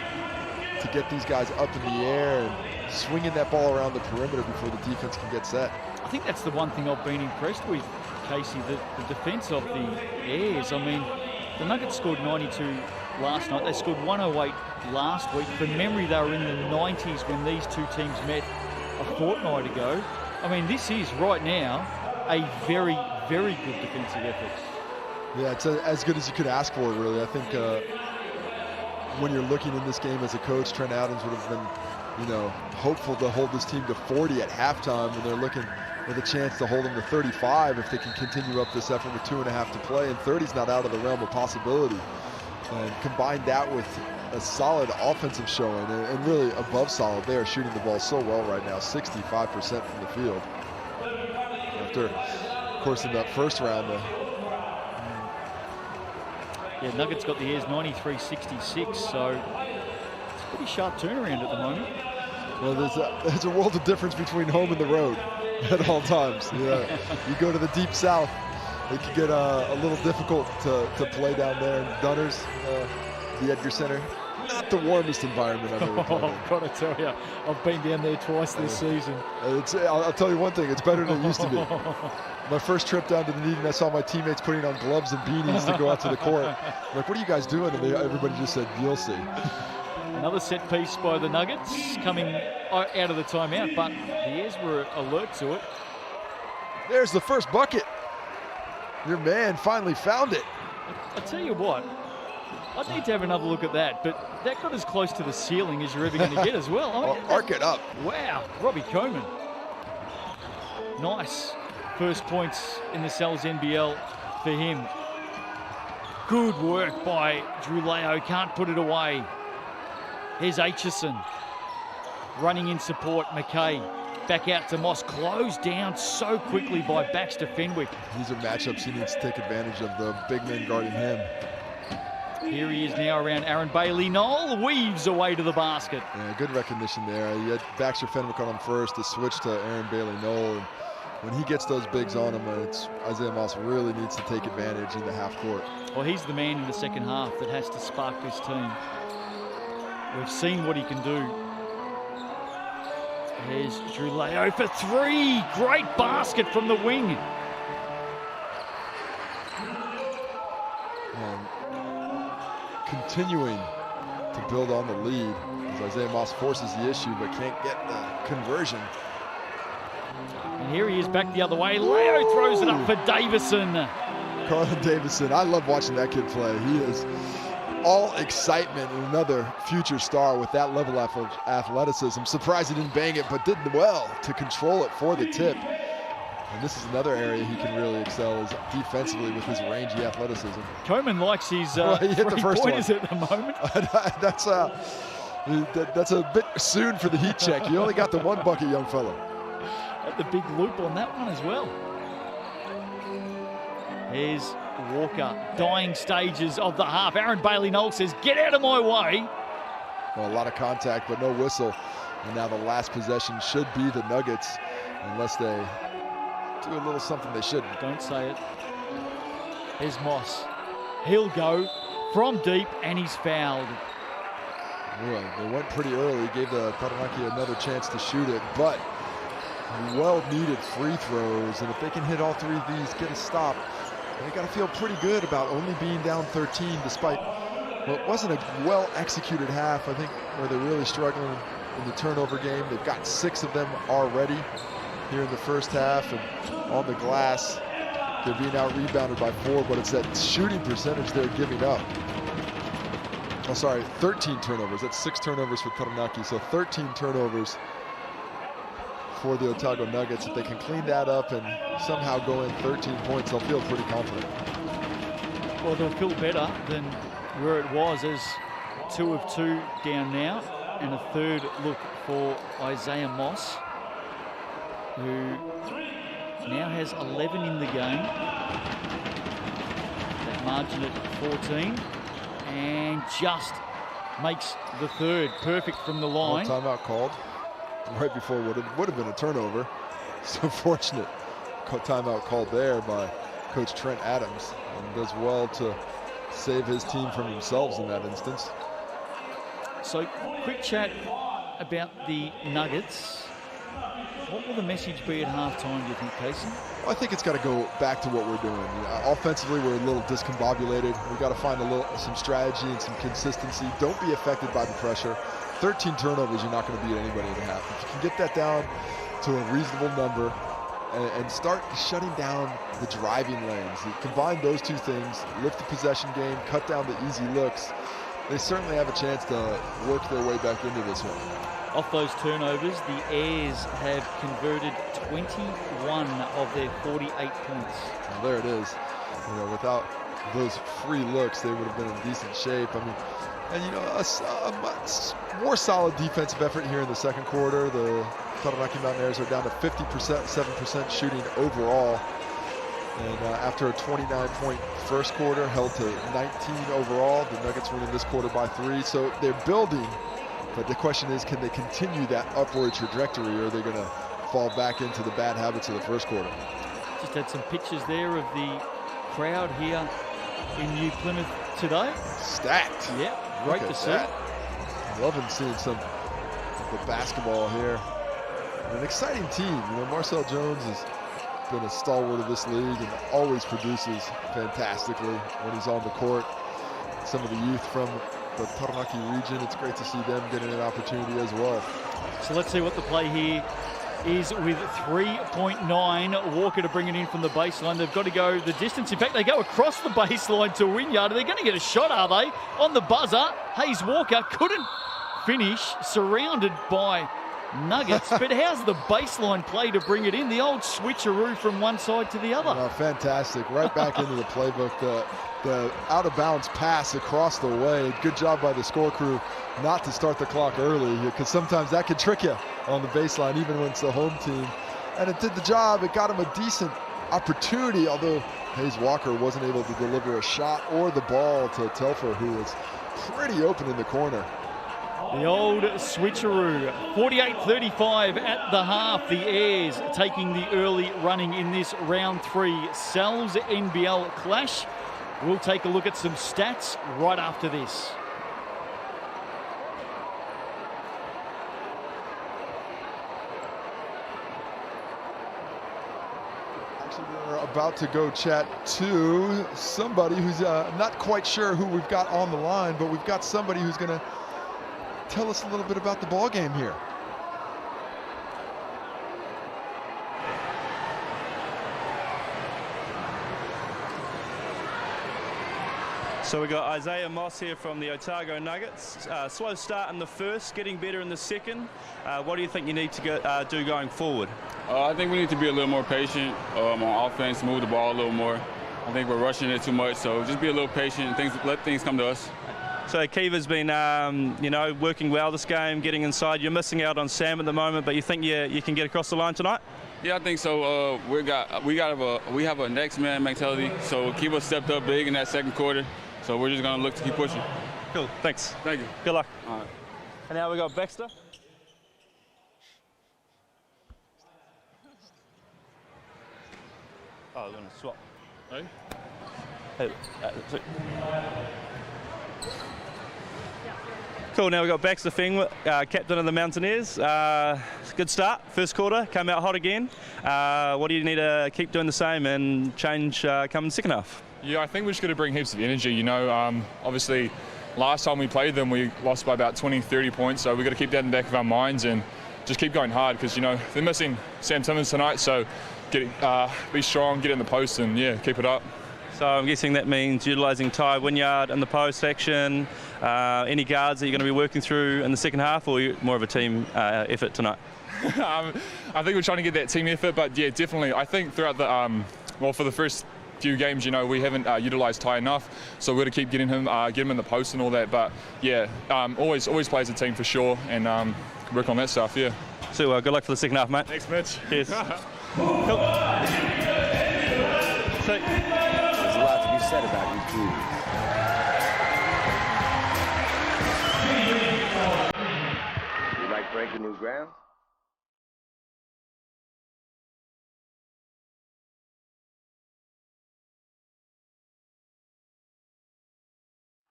to get these guys up in the air and swinging that ball around the perimeter before the defense can get set. I think that's the one thing I've been impressed with, Casey, the defense of the Airs. I mean, the Nuggets scored 92 last night. They scored 108 last week. From memory, they were in the 90s when these two teams met a fortnight ago. I mean, this is right now a very, very good defensive effort. Yeah, it's as good as you could ask for, really. I think when you're looking in this game as a coach, Trent Adams would have been, hopeful to hold this team to 40 at halftime, and they're looking with a chance to hold them to 35 if they can continue up this effort with 2.5 to play, and 30's not out of the realm of possibility. And combine that with a solid offensive showing, and really above solid. They are shooting the ball so well right now, 65% from the field. After, of course, in that first round, Nuggets got the Airs 93-66, so it's a pretty sharp turnaround at the moment. Well, there's a world of difference between home and the road at all times. You go to the deep south, it can get a little difficult to play down there in Dunners, the Edgar Center. Not the warmest environment I've ever played in. I've got to tell you, I've been down there twice this season. I'll tell you one thing, it's better than it used to be. My first trip down to the meeting, I saw my teammates putting on gloves and beanies to go out to the court. I'm like, what are you guys doing? And everybody just said, you'll see. Another set piece by the Nuggets coming out of the timeout, but the Airs were alert to it. There's the first bucket. Your man finally found it. I tell you what, I'd need to have another look at that, but that got as close to the ceiling as you're ever going to get as well. I mean, arc it up. Wow, Robbie Coleman. Nice first points in the Cells NBL for him. Good work by Drew Leo, can't put it away. Here's Aitchison running in support. McKay back out to Moss, closed down so quickly by Baxter Fenwick. These are matchups he needs to take advantage of, the big men guarding him. Here he is now around Aaron Bailey. Noel weaves away to the basket. Yeah, good recognition there. You had Baxter Fenwick on him first to switch to Aaron Bailey Noel. And when he gets those bigs on him, Isaiah Moss really needs to take advantage in the half court. Well, he's the man in the second half that has to spark this team. We've seen what he can do. Here's Drew Leo for three. Great basket from the wing. And continuing to build on the lead as Isaiah Moss forces the issue but can't get the conversion. And here he is back the other way. Leo throws it up for Davison. Carlin Davison, I love watching that kid play. He is all excitement and another future star with that level of athleticism. Surprised he didn't bang it, but did well to control it for the tip. And this is another area he can really excel is defensively with his rangy athleticism. Coleman likes his he hit the first three-pointers one at the moment. That's a bit soon for the heat check. You only got the one bucket, young fella. Had the big loop on that one as well. Here's Walker, dying stages of the half. Aaron Bailey-Knowles says, get out of my way. Well, a lot of contact, but no whistle. And now the last possession should be the Nuggets, unless they do a little something they shouldn't. Don't say it. Here's Moss. He'll go from deep, and he's fouled. Well, they went pretty early, gave the Taranaki another chance to shoot it, but well-needed free throws. And if they can hit all three of these, get a stop, they got to feel pretty good about only being down 13 despite what wasn't a well-executed half, I think, where they're really struggling in the turnover game. They've got 6 of them already here in the first half, and on the glass, they're being out-rebounded by 4, but it's that shooting percentage they're giving up. Oh, sorry, 13 turnovers. That's 6 turnovers for Taranaki, so 13 turnovers for the Otago Nuggets. If they can clean that up and somehow go in 13 points, they'll feel pretty confident. Well, they'll feel better than where it was as 2 of 2 down now, and a third look for Isaiah Moss, who now has 11 in the game. That margin at 14, and just makes the third. Perfect from the line. Timeout called right before what would have been a turnover. So fortunate timeout called there by Coach Trent Adams, and does well to save his team from themselves in that instance. So, quick chat about the Nuggets. What will the message be at halftime, do you think, Casey? Well, I think it's got to go back to what we're doing. Offensively, we're a little discombobulated. We've got to find some strategy and some consistency. Don't be affected by the pressure. 13 turnovers, you're not going to beat anybody in the half. If you can get that down to a reasonable number and start shutting down the driving lanes, you combine those two things, lift the possession game, cut down the easy looks, they certainly have a chance to work their way back into this one. Off those turnovers, the Airs have converted 21 of their 48 points. Well, there it is. You know, without those free looks, they would have been in decent shape. I mean, and you know, a much more solid defensive effort here in the second quarter. The Taranaki Mountaineers are down to 50%, 7% shooting overall. And after a 29-point first quarter, held to 19 overall. The Nuggets winning this quarter by 3. So they're building. But the question is, can they continue that upward trajectory, or are they going to fall back into the bad habits of the first quarter? Just had some pictures there of the crowd here in New Plymouth today. Stacked. Yeah, great to see. Loving seeing some of the basketball here. An exciting team. You know, Marcel Jones has been a stalwart of this league and always produces fantastically when he's on the court. Some of the youth from the Taranaki region, it's great to see them getting an opportunity as well. So let's see what the play here is with 3.9. Walker to bring it in from the baseline. They've got to go the distance. In fact, they go across the baseline to Wynyard. Are they going to get a shot, are they? On the buzzer, Hayes Walker couldn't finish, surrounded by Nuggets. But how's the baseline play to bring it in? The old switcheroo from one side to the other. Oh, fantastic. Right back into the playbook. The out-of-bounds pass across the way. Good job by the score crew not to start the clock early, because sometimes that could trick you on the baseline, even when it's the home team. And it did the job. It got him a decent opportunity, although Hayes Walker wasn't able to deliver a shot or the ball to Telfer, who was pretty open in the corner. The old switcheroo. 48-35 at the half. The Airs taking the early running in this round 3 Sal's NBL clash. We'll take a look at some stats right after this. about to go chat to somebody who's not quite sure who we've got on the line, but we've got somebody who's going to tell us a little bit about the ball game here. So we got Isaiah Moss here from the Otago Nuggets. Slow start in the first, getting better in the second. What do you think you need to do going forward? I think we need to be a little more patient on offense, move the ball a little more. I think we're rushing it too much, so just be a little patient and let things come to us. So Kiva's been, working well this game, getting inside. You're missing out on Sam at the moment, but you think you can get across the line tonight? Yeah, I think so. We have a next man mentality. So Kiva stepped up big in that second quarter. So we're just gonna look to keep pushing. Cool. Thanks. Thank you. Good luck. All right. And now we got Baxter. Oh, we're gonna swap. Hey. Cool, now we've got Baxter Feng, captain of the Mountaineers. Good start, first quarter, came out hot again. What do you need to keep doing the same and change come the second half? Yeah, I think we're just going to bring heaps of energy, obviously last time we played them we lost by about 20, 30 points, so we've got to keep that in the back of our minds and just keep going hard because, they're missing Sam Timmins tonight, so be strong, get in the post and, keep it up. So I'm guessing that means utilising Ty Wynyard in the post action. Any guards that you're going to be working through in the second half, or more of a team effort tonight? I think we're trying to get that team effort, but definitely. I think throughout the, for the first few games, we haven't utilised Ty enough, so we're going to keep getting him, get him in the post and all that. But always play as a team for sure, and work on that stuff. Yeah. So good luck for the second half, mate. Thanks, Mitch. Cheers. Cool. So, there's a lot to be said about you too. You like breaking new ground?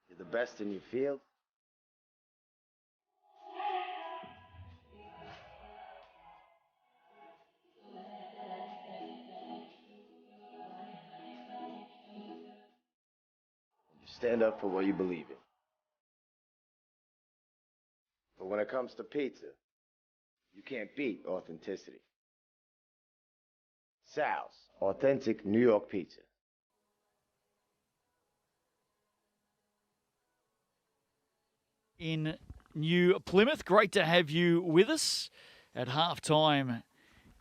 You're the best in your field? Stand up for what you believe in. But when it comes to pizza, you can't beat authenticity. Sal's, authentic New York pizza. In New Plymouth, great to have you with us. At halftime,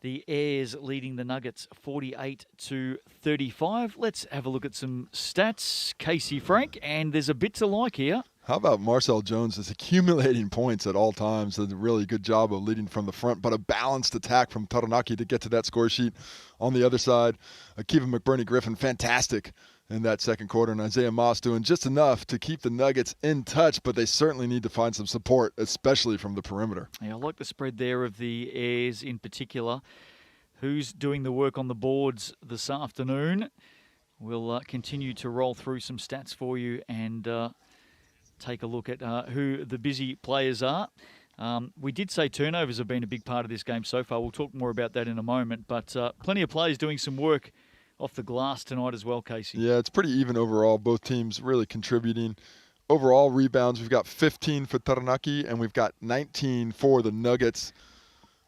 the Airs leading the Nuggets 48-35. Let's have a look at some stats. Casey Frank, and there's a bit to like here. How about Marcel Jones is accumulating points at all times. Does a really good job of leading from the front, but a balanced attack from Taranaki to get to that score sheet. On the other side, Akiva McBurney-Griffin, fantastic in that second quarter, and Isaiah Moss doing just enough to keep the Nuggets in touch, but they certainly need to find some support, especially from the perimeter. Yeah, I like the spread there of the Airs in particular. Who's doing the work on the boards this afternoon? We'll continue to roll through some stats for you and take a look at who the busy players are. We did say turnovers have been a big part of this game so far. We'll talk more about that in a moment, but plenty of players doing some work off the glass tonight as well, Casey. Yeah, it's pretty even overall. Both teams really contributing. Overall rebounds, we've got 15 for Taranaki, and we've got 19 for the Nuggets.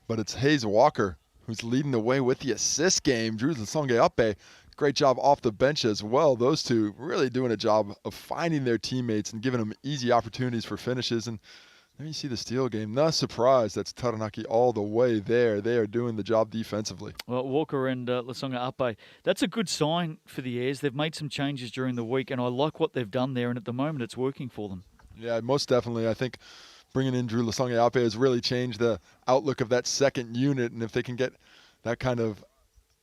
But it's Hayes Walker who's leading the way with the assist game. Drew Lasonge-Ape, great job off the bench as well. Those two really doing a job of finding their teammates and giving them easy opportunities for finishes. And then you see the steal game. No surprise, that's Taranaki all the way there. They are doing the job defensively. Well, Walker and Lasonge-Ape, that's a good sign for the Airs. They've made some changes during the week, and I like what they've done there, and at the moment it's working for them. Yeah, most definitely. I think bringing in Drew Lasonge-Ape has really changed the outlook of that second unit, and if they can get that kind of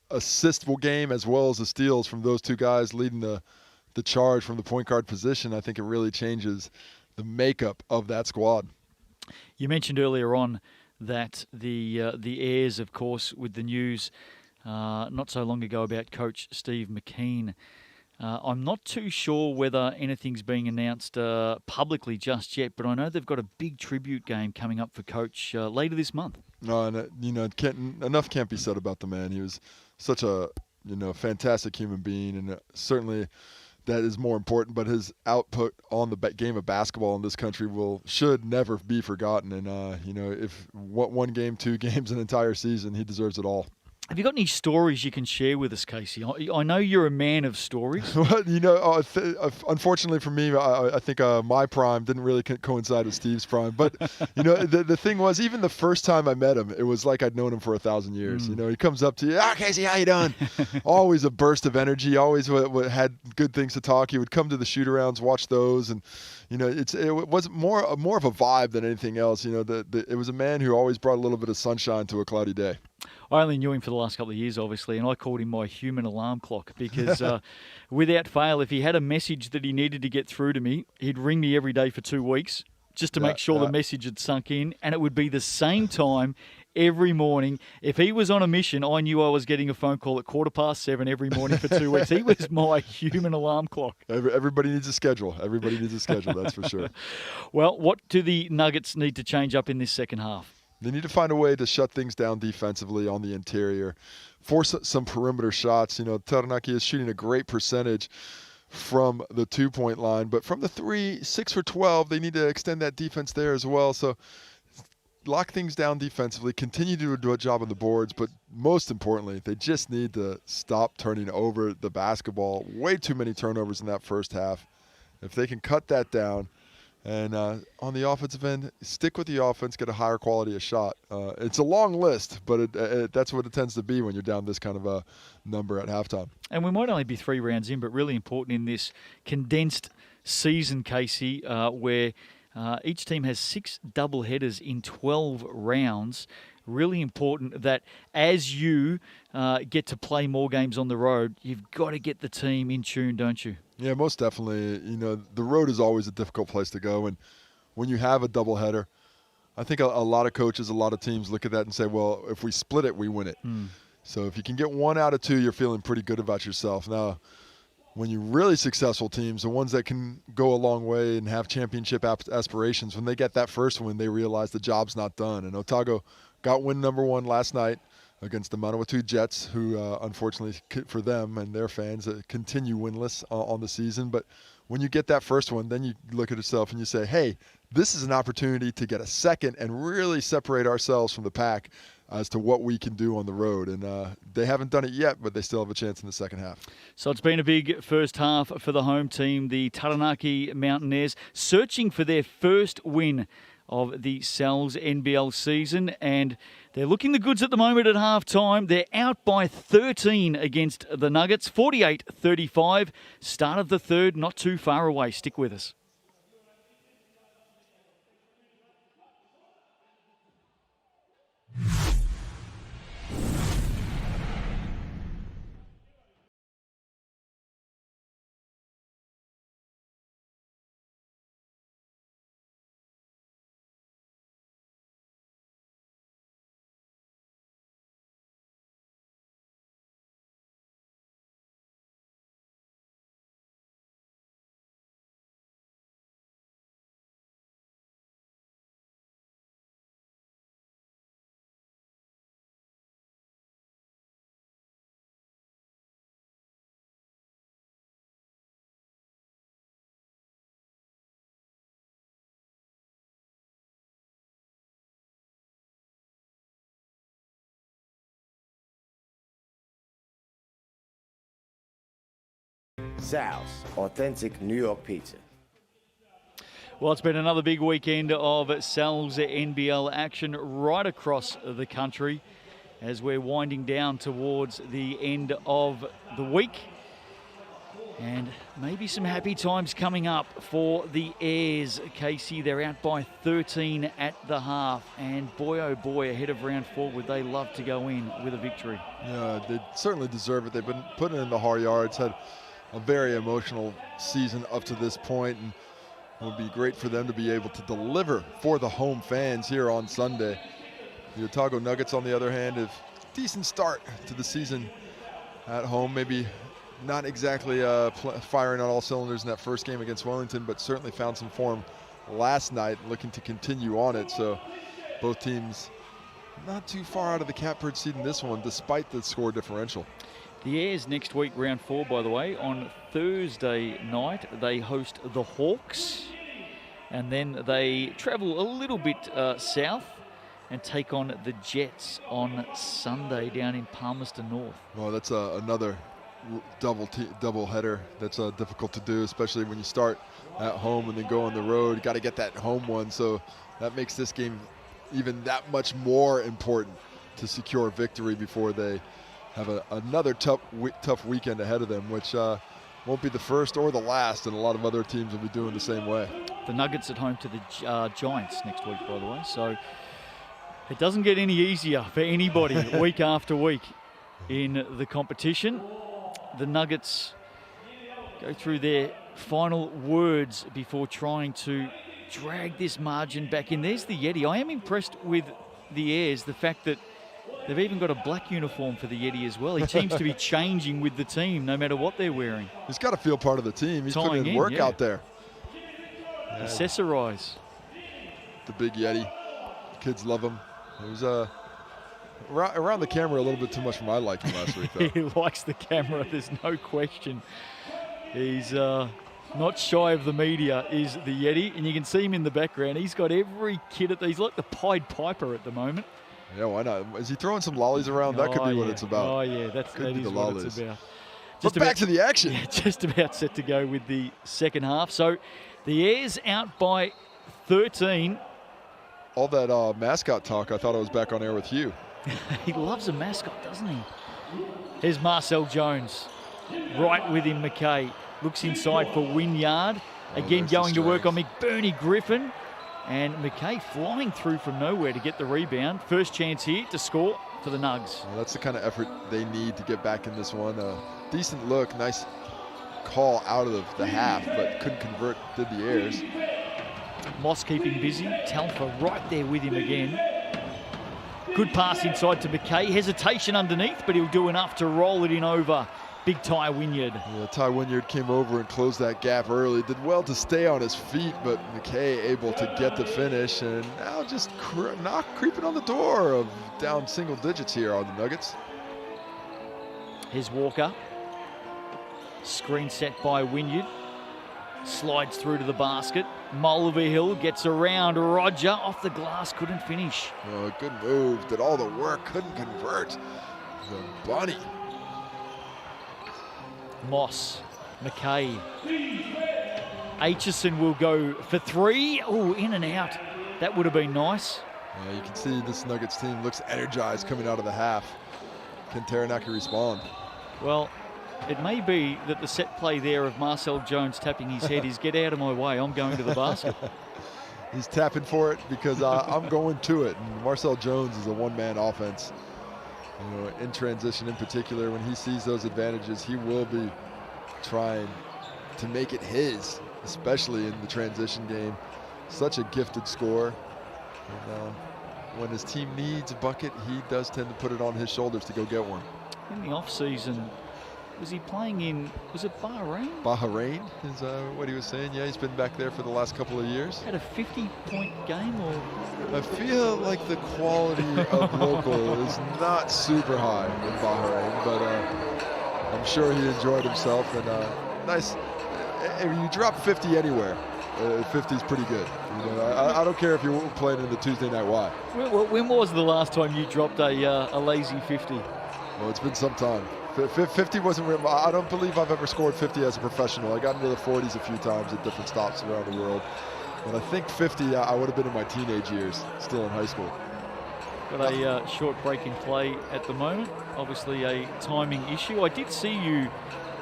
assistable game as well as the steals from those two guys leading the charge from the point guard position, I think it really changes the makeup of that squad. You mentioned earlier on that the Airs, of course, with the news not so long ago about Coach Steve McKean. I'm not too sure whether anything's being announced publicly just yet, but I know they've got a big tribute game coming up for Coach later this month. No, and enough can't be said about the man. He was such a fantastic human being, and certainly that is more important. But his output on the game of basketball in this country should never be forgotten. And if one game, 2 games, an entire season, he deserves it all. Have you got any stories you can share with us, Casey? I know you're a man of stories. Well, unfortunately for me, I think my prime didn't really coincide with Steve's prime. But, the thing was, even the first time I met him, it was like I'd known him for 1,000 years. He comes up to you, Casey, how you doing? Always a burst of energy, always had good things to talk. He would come to the shoot-arounds, watch those, and it was more of a vibe than anything else. It was a man who always brought a little bit of sunshine to a cloudy day. I only knew him for the last couple of years, obviously, and I called him my human alarm clock because without fail, if he had a message that he needed to get through to me, he'd ring me every day for 2 weeks just to make sure the message had sunk in, and it would be the same time every morning. If he was on a mission, I knew I was getting a phone call at 7:15 every morning for 2 weeks. He was my human alarm clock. Everybody needs a schedule. That's for sure. Well, what do the Nuggets need to change up in this second half? They need to find a way to shut things down defensively on the interior, force some perimeter shots. Taranaki is shooting a great percentage from the 2-point line, but from the 3, 6 for 12, they need to extend that defense there as well. So lock things down defensively, continue to do a job on the boards, but most importantly, they just need to stop turning over the basketball. Way too many turnovers in that first half. If they can cut that down, and on the offensive end, stick with the offense, get a higher quality of shot. It's a long list, but that's what it tends to be when you're down this kind of a number at halftime. And we might only be 3 rounds in, but really important in this condensed season, Casey, where each team has 6 doubleheaders in 12 rounds. Really important that as you get to play more games on the road, you've got to get the team in tune, don't you? Yeah, most definitely. The road is always a difficult place to go. And when you have a doubleheader, I think a lot of coaches, a lot of teams look at that and say, well, if we split it, we win it. So if you can get 1 out of 2, you're feeling pretty good about yourself. Now, when you're really successful teams, the ones that can go a long way and have championship aspirations, when they get that first win, they realize the job's not done. And Otago got win number 1 last night against the Manawatu Jets, who unfortunately for them and their fans continue winless on the season. But when you get that first one, then you look at yourself and you say, hey, this is an opportunity to get a second and really separate ourselves from the pack as to what we can do on the road. And they haven't done it yet, but they still have a chance in the second half. So it's been a big first half for the home team, the Taranaki Mountaineers, searching for their first win of the Sal's NBL season, and they're looking the goods at the moment at halftime. They're out by 13 against the Nuggets, 48-35. Start of the third, not too far away. Stick with us. Sal's, authentic New York pizza. Well, it's been another big weekend of Sal's NBL action right across the country as we're winding down towards the end of the week. And maybe some happy times coming up for the Airs, Casey. They're out by 13 at the half. And boy, oh boy, ahead of round 4, would they love to go in with a victory. Yeah, they certainly deserve it. They've been putting in the hard yards, had a very emotional season up to this point, and it would be great for them to be able to deliver for the home fans here on Sunday. The Otago Nuggets, on the other hand, have a decent start to the season at home. Maybe not exactly firing on all cylinders in that first game against Wellington, but certainly found some form last night, looking to continue on it. So both teams not too far out of the catbird seat in this one, despite the score differential. The Airs next week, round 4, by the way. On Thursday night, they host the Hawks. And then they travel a little bit south and take on the Jets on Sunday down in Palmerston North. Well, that's another double header. That's difficult to do, especially when you start at home and then go on the road. You got to get that home one, so that makes this game even that much more important to secure victory before they have another tough weekend ahead of them, which won't be the first or the last, and a lot of other teams will be doing the same way. The Nuggets at home to the Giants next week, by the way, so it doesn't get any easier for anybody week after week in the competition. The Nuggets go through their final words before trying to drag this margin back in. There's the Yeti. I am impressed with the Airs, the fact that they've even got a black uniform for the Yeti as well. He seems to be changing with the team no matter what they're wearing. He's got to feel part of the team. He's putting in work out there. Yeah. Accessorize. The big Yeti. Kids love him. He was around the camera a little bit too much for my liking last week, though. He likes the camera, there's no question. He's not shy of the media, is the Yeti, and you can see him in the background. He's got every kid he's like the Pied Piper at the moment. Yeah, why not? Is he throwing some lollies around? That could be what it's about. Oh, yeah, that is what it's about. But back to the action. Yeah, just about set to go with the second half. So the Airs out by 13. All that mascot talk, I thought I was back on air with Hugh. He loves a mascot, doesn't he? Here's Marcel Jones. Right with him, McKay. Looks inside for Wynyard. Again, going to work on McBurney Griffin. And McKay flying through from nowhere to get the rebound. First chance here to score for the Nugs. Well, that's the kind of effort they need to get back in this one. Decent look, nice call out of the half, but couldn't convert, did the Airs. Moss keeping busy. Telfer right there with him again. Good pass inside to McKay. Hesitation underneath, but he'll do enough to roll it in over big Ty Wynyard. Yeah, Ty Wynyard came over and closed that gap early. Did well to stay on his feet, but McKay able to get the finish, and now just creeping on the door of down single digits here on the Nuggets. Here's Walker. Screen set by Wynyard. Slides through to the basket. Mulvihill gets around Roger. Off the glass, couldn't finish. Oh, good move. Did all the work, couldn't convert. The bunny. Moss, McKay. Aitchison will go for 3. Oh, in and out. That would have been nice. Yeah, you can see this Nuggets team looks energized coming out of the half. Can Taranaki respond? Well, it may be that the set play there of Marcel Jones tapping his head is get out of my way, I'm going to the basket. He's tapping for it because I'm going to it. And Marcel Jones is a one-man offense. You know, in transition in particular, when he sees those advantages, he will be trying to make it his, especially in the transition game. Such a gifted scorer. And, when his team needs a bucket, he does tend to put it on his shoulders to go get one. In the off-season, was he playing in, was it Bahrain? Bahrain is what he was saying. Yeah, he's been back there for the last couple of years. Had a 50-point game, or? I feel like the quality of local is not super high in Bahrain, but I'm sure he enjoyed himself. And nice. If you drop 50 anywhere, 50 is pretty good. You know, I don't care if you're playing in the Tuesday Night Y. When was the last time you dropped a lazy 50? Well, it's been some time. 50 wasn't real. I don't believe I've ever scored 50 as a professional. I got into the 40s a few times at different stops around the world. But I think 50, I would have been in my teenage years, still in high school. Got a short break in play at the moment. Obviously a timing issue. I did see you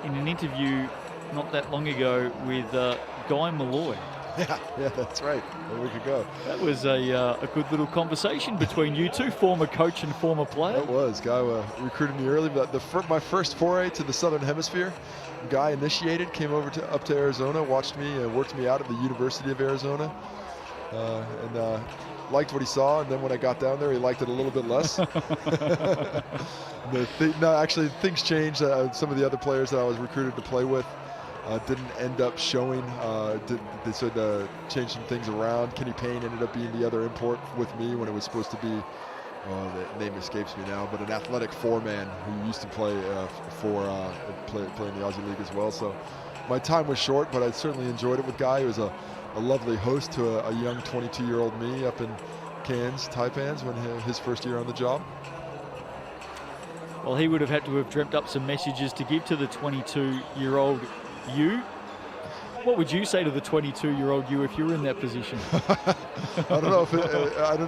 in an interview not that long ago with Guy Malloy. Yeah, that's right. A week ago. That was a good little conversation between you two, former coach and former player. It was. Guy recruited me early, but my first foray to the Southern Hemisphere, Guy initiated, came over up to Arizona, watched me and worked me out at the University of Arizona, and liked what he saw. And then when I got down there, he liked it a little bit less. Actually, things changed. Some of the other players that I was recruited to play with didn't end up showing. They said change some things around. Kenny Payne ended up being the other import with me when it was supposed to be the name escapes me now, but an athletic four-man who used to play play in the Aussie League as well. So my time was short, but I certainly enjoyed it with Guy. He was a lovely host to a young 22-year-old me up in Cairns, Taipans, when his first year on the job. Well, he would have had to have dreamt up some messages to give to the 22-year-old you. What would you say to the 22-year-old you if you were in that position? I don't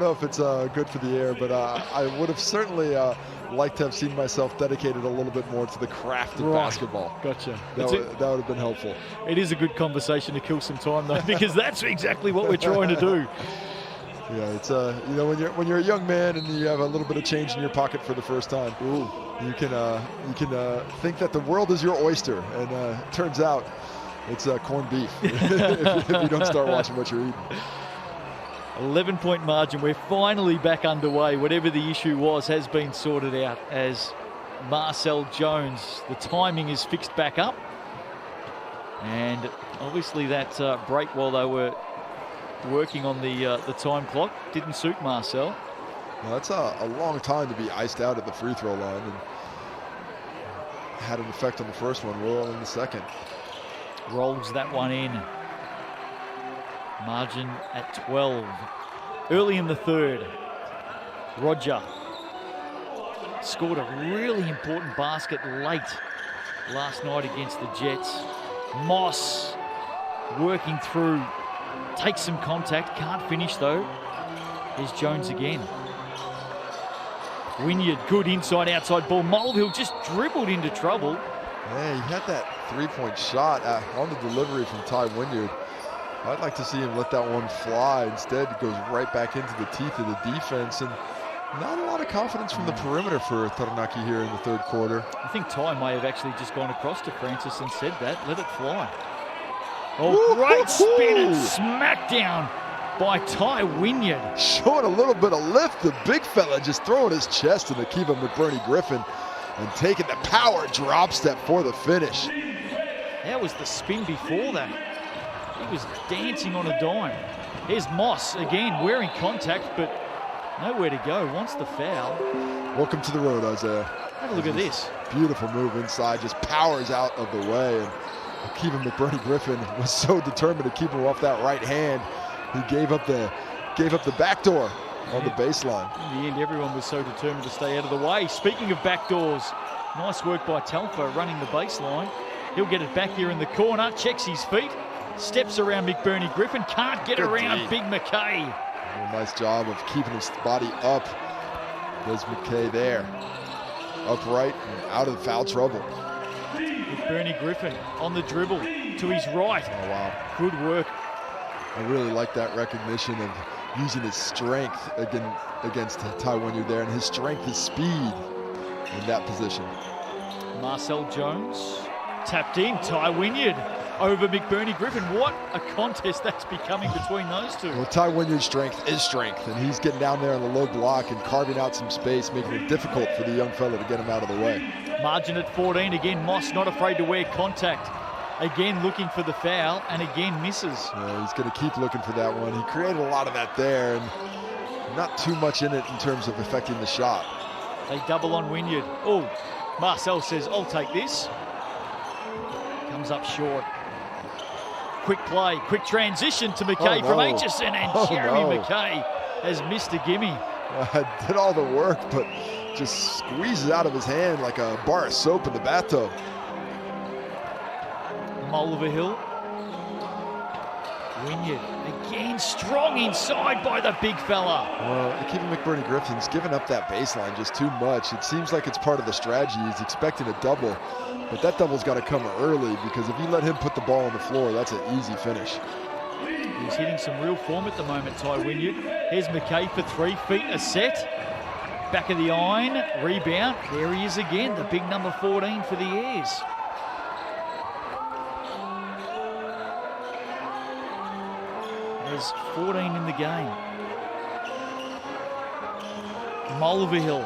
know if it's good for the air, but I would have certainly liked to have seen myself dedicated a little bit more to the craft of basketball. Gotcha. That would have been helpful. It is a good conversation to kill some time, though, because that's exactly what we're trying to do. Yeah, it's you know, when you're a young man and you have a little bit of change in your pocket for the first time, you can think that the world is your oyster, and it turns out it's corned beef if you don't start watching what you're eating. 11-point margin. We're finally back underway. Whatever the issue was has been sorted out as Marcel Jones. The timing is fixed back up, and obviously that break while they were working on the time clock didn't suit Marcel. Well, that's a long time to be iced out at the free throw line, and had an effect on the first one, will in the second. Rolls that one in. Margin at 12. Early in the third, Roger scored a really important basket late last night against the Jets. Moss working through, takes some contact, can't finish though. Here's Jones again. Wynyard, good inside-outside ball. Mulvihill just dribbled into trouble. Yeah, he had that three-point shot on the delivery from Ty Wynyard. I'd like to see him let that one fly. Instead, he goes right back into the teeth of the defense, and not a lot of confidence from the perimeter for Taranaki here in the third quarter. I think Ty may have actually just gone across to Francis and said that. Let it fly. Oh, great spin and smackdown by Ty Wynyard. Showing a little bit of lift, the big fella just throwing his chest into Akiva McBurney-Griffin and taking the power drop step for the finish. That was the spin before that. He was dancing on a dime. Here's Moss again, wearing contact, but nowhere to go. Wants the foul. Welcome to the road, Isaiah. Have a look at this. Beautiful move inside, just powers out of the way. And Akiva McBurney-Griffin was so determined to keep him off that right hand. He gave up the backdoor on the baseline. In the end, everyone was so determined to stay out of the way. Speaking of backdoors, nice work by Talfo running the baseline. He'll get it back here in the corner, checks his feet, steps around McBurney-Griffin, can't get around Big McKay. A nice job of keeping his body up. There's McKay there. Upright and out of foul trouble. McBurney-Griffin on the dribble to his right. Oh, wow. Good work. I really like that recognition of using his strength against Ty Wynyard there, and his strength is speed in that position. Marcel Jones tapped in. Ty Wynyard over McBurney-Griffin. What a contest that's becoming between those two. Well, Ty Wynyard's strength is strength, and he's getting down there on the low block and carving out some space, making it difficult for the young fella to get him out of the way. Margin at 14. Again, Moss not afraid to wear contact. Again, looking for the foul, and again misses. Yeah, he's going to keep looking for that one. He created a lot of that there, and not too much in it in terms of affecting the shot. They double on Wynyard. Oh, Marcel says, I'll take this. Comes up short. Quick play, quick transition to McKay from Aitchison, and Jeremy McKay has missed a gimme. Did all the work, but just squeezes out of his hand like a bar of soap in the bathtub. Mulvihill. Wynyard again, strong inside by the big fella. Well, Akiva McBurney-Griffin's given up that baseline just too much. It seems like it's part of the strategy. He's expecting a double, but that double's got to come early, because if you let him put the ball on the floor, that's an easy finish. He's hitting some real form at the moment, Ty Wynyard. Here's McKay for 3 feet a set. Back of the iron, rebound. There he is again, the big number 14 for the Airs. There's 14 in the game. Mulvihill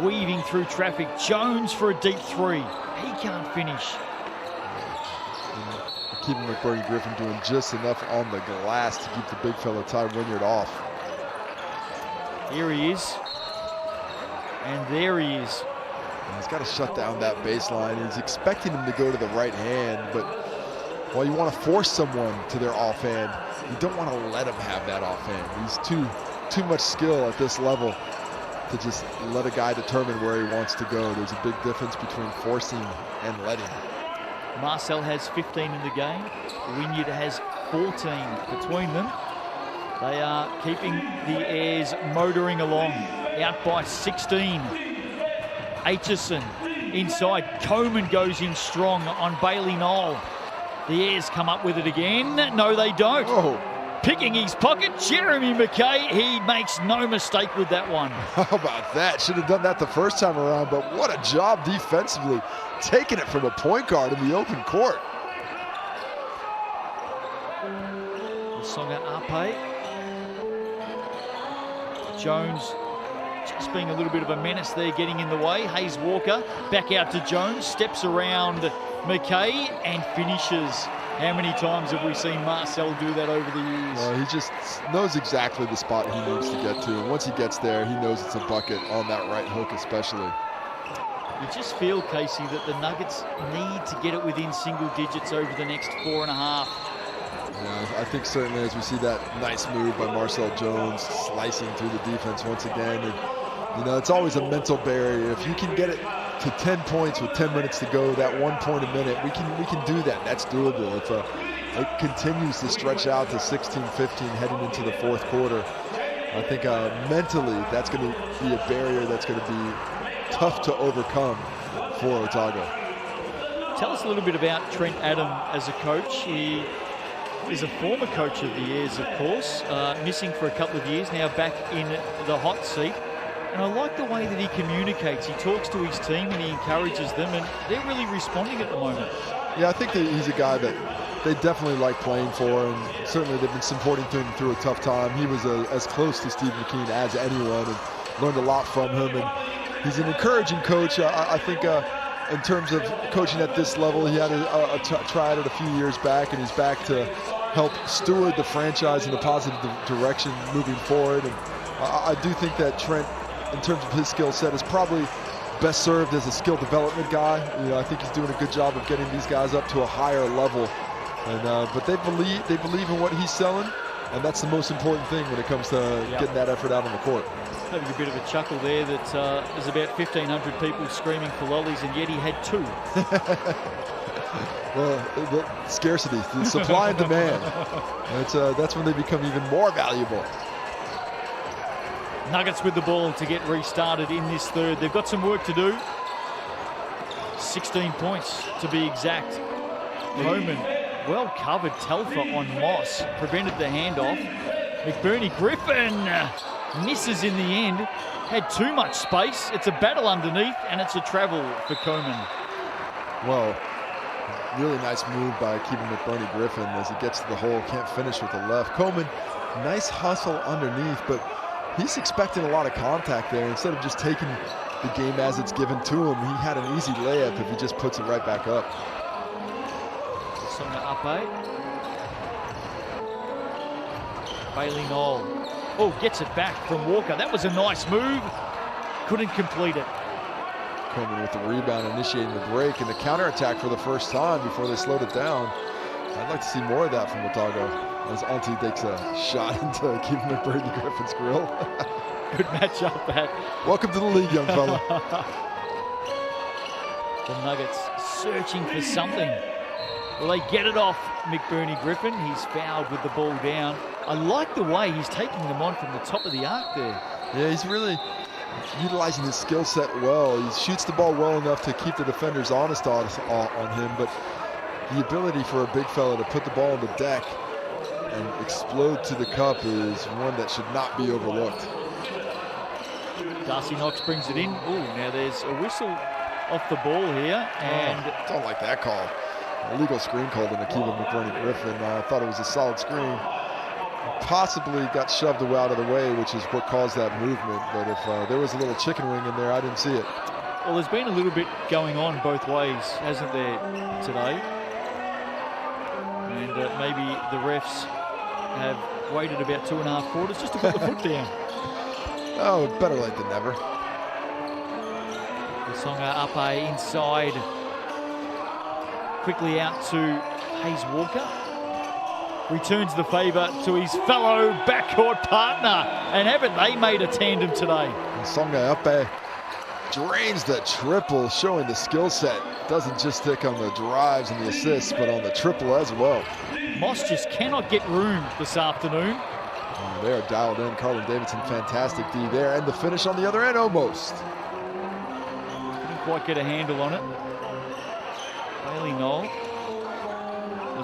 weaving through traffic. Jones for a deep three. He can't finish. Keeping McBurney-Griffin doing just enough on the glass to keep the big fella Ty Wynyard off. Here he is. And there he is. He's got to shut down that baseline. He's expecting him to go to the right hand, but while you want to force someone to their offhand, you don't want to let him have that offhand. He's too much skill at this level to just let a guy determine where he wants to go. There's a big difference between forcing and letting. Marcel has 15 in the game. Wynyard has 14 between them. They are keeping the Airs motoring along. Out by 16. Aitchison inside. Coleman goes in strong on Bailey Knoll. The Airs come up with it again. No, they don't. Oh. Picking his pocket, Jeremy McKay. He makes no mistake with that one. How about that? Should have done that the first time around, but what a job defensively. Taking it from a point guard in the open court. Songa Ape. Jones just being a little bit of a menace there, getting in the way. Hayes Walker back out to Jones, steps around McKay and finishes. How many times have we seen Marcel do that over the years? Well, he just knows exactly the spot he needs to get to. And once he gets there, he knows it's a bucket on that right hook especially. You just feel, Casey, that the Nuggets need to get it within single digits over the next 4.5. Yeah, I think certainly as we see that nice move by Marcel Jones slicing through the defense once again. And, you know, it's always a mental barrier. If you can get it to 10 points with 10 minutes to go, that 1 point a minute, we can do that. That's doable. If it continues to stretch out to 16, 15 heading into the fourth quarter, I think mentally that's going to be a barrier that's going to be tough to overcome for Otago. Tell us a little bit about Trent Adam as a coach. He is a former coach of the Airs, of course, missing for a couple of years, now back in the hot seat. And I like the way that he communicates. He talks to his team and he encourages them, and they're really responding at the moment. Yeah, I think that he's a guy that they definitely like playing for, and certainly they've been supporting him through a tough time. He was as close to Steve McKean as anyone and learned a lot from him. And he's an encouraging coach. I think in terms of coaching at this level, he had a try at it a few years back, and he's back to help steward the franchise in a positive direction moving forward. And I do think that Trent, in terms of his skill set, is probably best served as a skill development guy. You know, I think he's doing a good job of getting these guys up to a higher level. And but they believe in what he's selling, and that's the most important thing when it comes to getting that effort out on the court. Having a bit of a chuckle there that there's about 1,500 people screaming for lollies, and yet he had 2. Well, the scarcity, the supply and demand. That's when they become even more valuable. Nuggets with the ball to get restarted in this third. They've got some work to do. 16 points to be exact. Coleman, well covered. Telfer on Moss, prevented the handoff. McBurney Griffin misses in the end. Had too much space. It's a battle underneath, and it's a travel for Coleman. Well, really nice move by keeping McBurney Griffin as he gets to the hole. Can't finish with the left. Coleman, nice hustle underneath, but he's expecting a lot of contact there. Instead of just taking the game as it's given to him, he had an easy layup if he just puts it right back up. Songa Ape. Bailey Knoll. Oh, gets it back from Walker. That was a nice move. Couldn't complete it. Coleman with the rebound, initiating the break and the counterattack for the first time before they slowed it down. I'd like to see more of that from Otago as Auntie takes a shot into keeping McBurney Griffin's grill. Good matchup, that. Welcome to the league, young fella. The Nuggets searching for something. Well, they get it off McBurney Griffin. He's fouled with the ball down. I like the way he's taking them on from the top of the arc there. Yeah, he's really utilizing his skill set well. He shoots the ball well enough to keep the defenders honest on him, but the ability for a big fella to put the ball on the deck and explode to the cup is one that should not be overlooked. Darcy Knox brings it in. Ooh, now there's a whistle off the ball here, and don't like that call. Illegal screen called on Akiva McBurney Griffin. I thought it was a solid screen. Possibly got shoved out of the way, which is what caused that movement. But if there was a little chicken wing in there, I didn't see it. Well, there's been a little bit going on both ways, hasn't there, today? And maybe the refs have waited about 2.5 quarters just to put the foot down. Oh, better late than never. Songa Ape inside. Quickly out to Hayes Walker. Returns the favour to his fellow backcourt partner. And haven't they made a tandem today? Songa Ape drains the triple, showing the skill set. Doesn't just stick on the drives and the assists, but on the triple as well. Moss just cannot get room this afternoon. They are dialed in. Carlin Davidson, fantastic D there. And the finish on the other end almost. Couldn't quite get a handle on it. Bailey Knoll.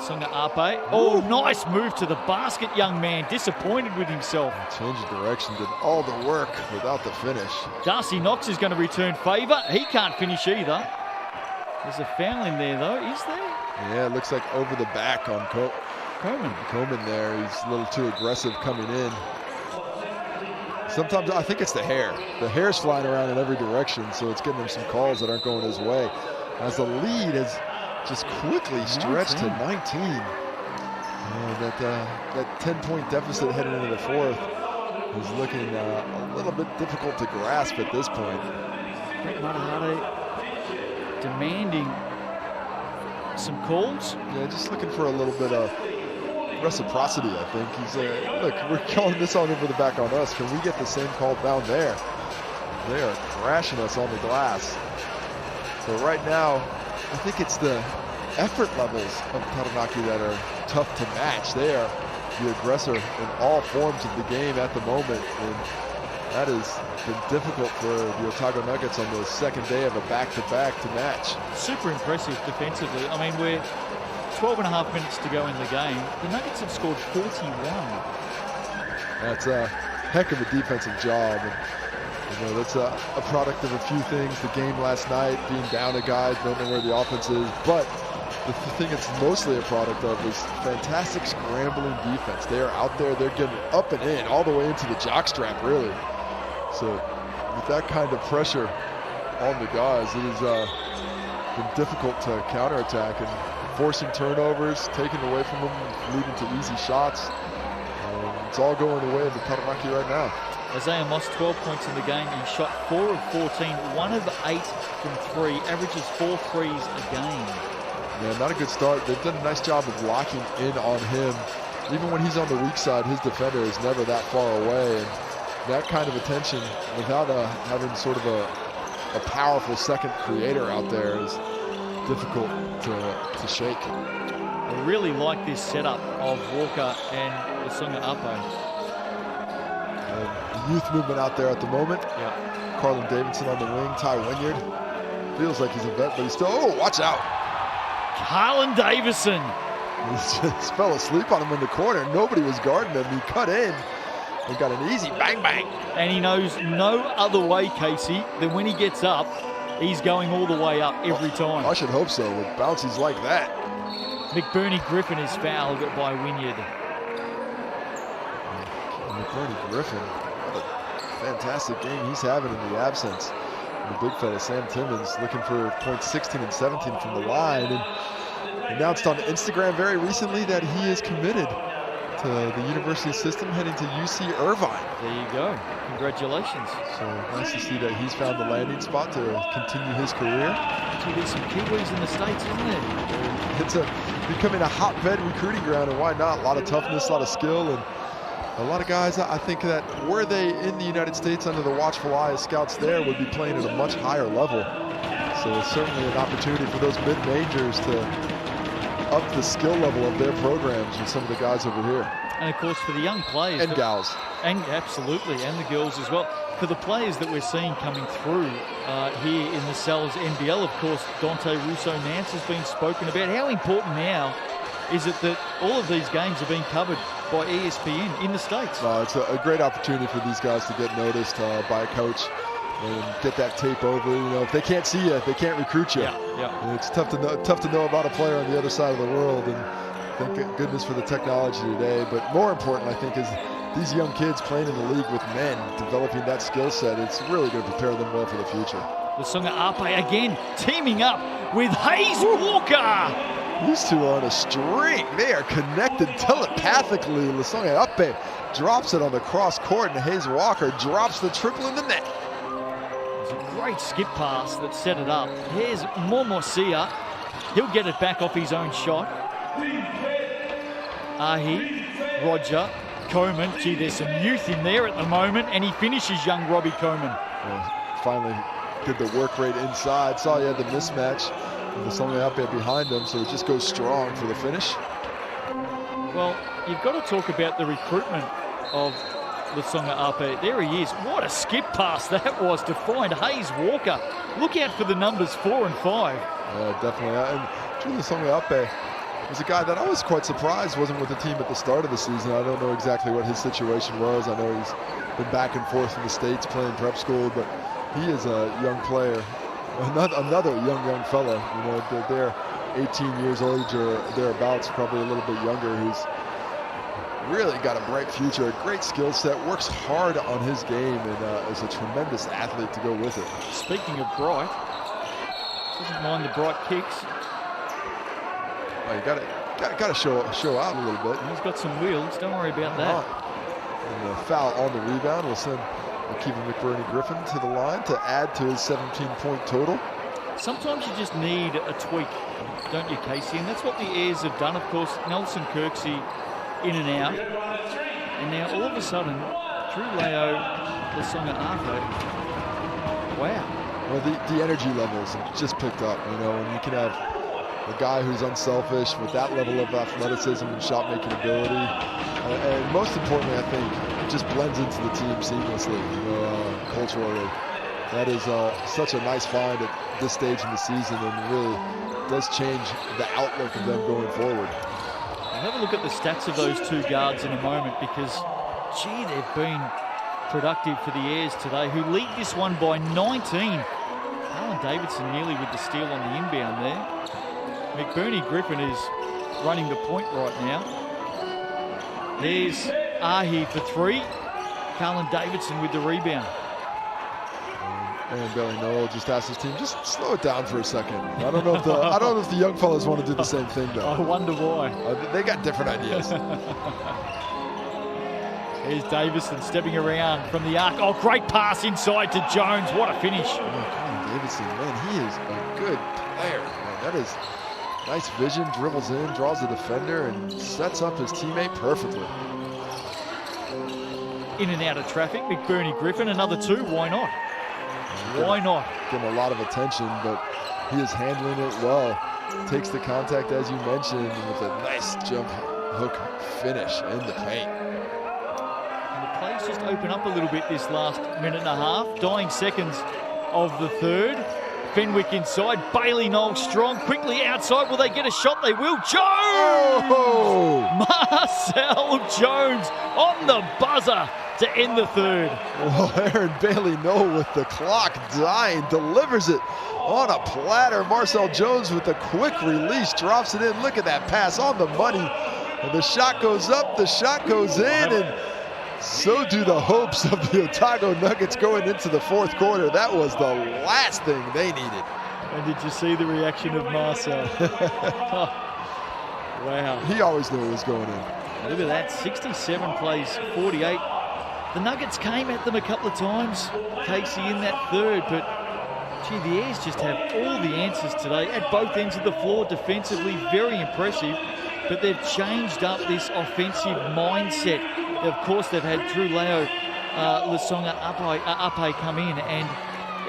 Songa Ape. Oh, nice move to the basket, young man. Disappointed with himself. Change of direction, did all the work without the finish. Darcy Knox is going to return favour. He can't finish either. There's a foul in there, though. Is there? Yeah, it looks like over the back on Coleman there. He's a little too aggressive coming in. Sometimes I think it's the hair. The hair's flying around in every direction, so it's getting him some calls that aren't going his way. As the lead is just quickly stretched to 19. That 10-point deficit heading into the fourth is looking a little bit difficult to grasp at this point. Brett Matahate demanding some calls. Yeah, just looking for a little bit of reciprocity, I think. He's look, we're calling this on over the back on us. Can we get the same call down there? They are crashing us on the glass. So right now, I think it's the effort levels of Taranaki that are tough to match. They are the aggressor in all forms of the game at the moment, and that has been difficult for the Otago Nuggets on the second day of a back-to-back to match. Super impressive defensively. I mean, we're 12 and a half minutes to go in the game. The Nuggets have scored 41. That's a heck of a defensive job. And, you know, that's a product of a few things. The game last night, being down to guys, don't know where the offense is. But the thing it's mostly a product of is fantastic scrambling defense. They are out there, they're getting up and in, all the way into the jockstrap, really. So with that kind of pressure on the guys, it has been difficult to counterattack, and forcing turnovers, taking away from them, leading to easy shots. It's all going the way of the Taranaki right now. Isaiah Moss, 12 points in the game. He shot 4 of 14, 1 of 8 from 3, averages 4 threes a game. Yeah, not a good start. They've done a nice job of locking in on him. Even when he's on the weak side, his defender is never that far away. And that kind of attention, without having sort of a powerful second creator out there, is difficult to shake. I really like this setup of Walker and Songa Ape. Youth movement out there at the moment. Yeah. Carlin Davidson on the wing. Ty Wynyard feels like he's a vet, but he's still, oh, watch out. Carlin Davison. He just fell asleep on him in the corner. Nobody was guarding him. He cut in and got an easy bang bang. And he knows no other way, Casey, than when he gets up, he's going all the way up every time. I should hope so with bouncies like that. McBurney Griffin is fouled by Wynyard. McBurney Griffin, what a fantastic game he's having in the absence. The big fella, Sam Timmons, looking for points 16 and 17 from the line, and announced on Instagram very recently that he is committed to the university system, heading to UC Irvine. There you go. Congratulations. So nice to see that he's found the landing spot to continue his career. Actually, there's some Kiwis in the States, isn't there? It's becoming a hotbed recruiting ground, and why not? A lot of toughness, a lot of skill, and a lot of guys, I think, that were they in the United States under the watchful eye of scouts there, would be playing at a much higher level. So it's certainly an opportunity for those mid-majors to up the skill level of their programs with some of the guys over here. And of course, for the young players. And gals. And absolutely, and the girls as well. For the players that we're seeing coming through here in the Sal's NBL, of course, Dante Russo-Nance has been spoken about. How important now is it that all of these games are being covered by ESPN in the States? It's a great opportunity for these guys to get noticed by a coach and get that tape over. You know, if they can't see you, they can't recruit you. Yeah. And it's tough to know about a player on the other side of the world. And thank goodness for the technology today. But more important, I think, is these young kids playing in the league with men, developing that skill set. It's really going to prepare them well for the future. The Songa Ape again teaming up with Hayes Walker. These two are on a string. They are connected telepathically. Lasonga Ape drops it on the cross court, and Hayes Walker drops the triple in the net. It's a great skip pass that set it up. Here's Momosia. He'll get it back off his own shot. Ahi, Roger, Coleman. Gee, there's some youth in there at the moment, and he finishes young Robbie Coleman. Well, finally did the work rate inside. Saw he had the mismatch. And Lasonga Ape behind him, so it just goes strong for the finish. Well, you've got to talk about the recruitment of Lasonga Ape. There he is. What a skip pass that was to find Hayes Walker. Look out for the numbers 4 and 5. Yeah, definitely. And Drew Lasonga Ape was a guy that I was quite surprised wasn't with the team at the start of the season. I don't know exactly what his situation was. I know he's been back and forth in the States playing prep school, but he is a young player. Another young fella. You know, they're 18 years old or thereabouts, probably a little bit younger, who's really got a bright future, a great skill set, works hard on his game, and is a tremendous athlete to go with it. Speaking of bright, doesn't mind the bright kicks. Well, you got to show out a little bit. He's got some wheels. Don't worry about that. And the foul on the rebound will send Kevin McBurney Griffin to the line to add to his 17-point total. Sometimes you just need a tweak, don't you, Casey? And that's what the Airs have done. Of course, Nelson Kirksey in and out. And now all of a sudden, Drew Leo, Lasonga Ape. Wow. Well, the energy levels have just picked up, you know, and you can have a guy who's unselfish with that level of athleticism and shot-making ability. And most importantly, I think, it just blends into the team seamlessly, you know, culturally. That is such a nice find at this stage in the season, and really does change the outlook of them going forward. We'll have a look at the stats of those two guards in a moment, because, gee, they've been productive for the Airs today, who lead this one by 19. Alan Davidson nearly with the steal on the inbound there. McBurney Griffin is running the point right now. There's Ahi for 3. Carlin Davidson with the rebound. And Bailey Noel just asked his team, just slow it down for a second. I don't know if the young fellas want to do the same thing though. I wonder why. They got different ideas. Here's Davison stepping around from the arc. Oh, great pass inside to Jones. What a finish. Colin Davidson, man, he is a good player. Man, that is nice vision, dribbles in, draws the defender, and sets up his teammate perfectly. In and out of traffic, McBurney Griffin, another 2. Why not? Why not? Getting a lot of attention, but he is handling it well. Takes the contact, as you mentioned, with a nice jump hook finish in the paint. And the plays just open up a little bit this last minute and a half. Dying seconds of the third. Fenwick inside. Bailey Knoll strong. Quickly outside. Will they get a shot? They will. Jones! Oh! Marcel Jones on the buzzer to end the third. Well, Aaron Bailey Knoll with the clock dying, delivers it on a platter. Marcel Jones with a quick release, drops it in. Look at that pass on the money. And the shot goes up, the shot goes in, and so do the hopes of the Otago Nuggets going into the fourth quarter. That was the last thing they needed. And did you see the reaction of Marcel? Wow. He always knew it was going in. Look at that, 67 plays 48. The Nuggets came at them a couple of times, Casey, in that third, but gee, the Airs just have all the answers today at both ends of the floor defensively, very impressive, but they've changed up this offensive mindset. Of course, they've had Drew Leo, Lasonga Ape come in, and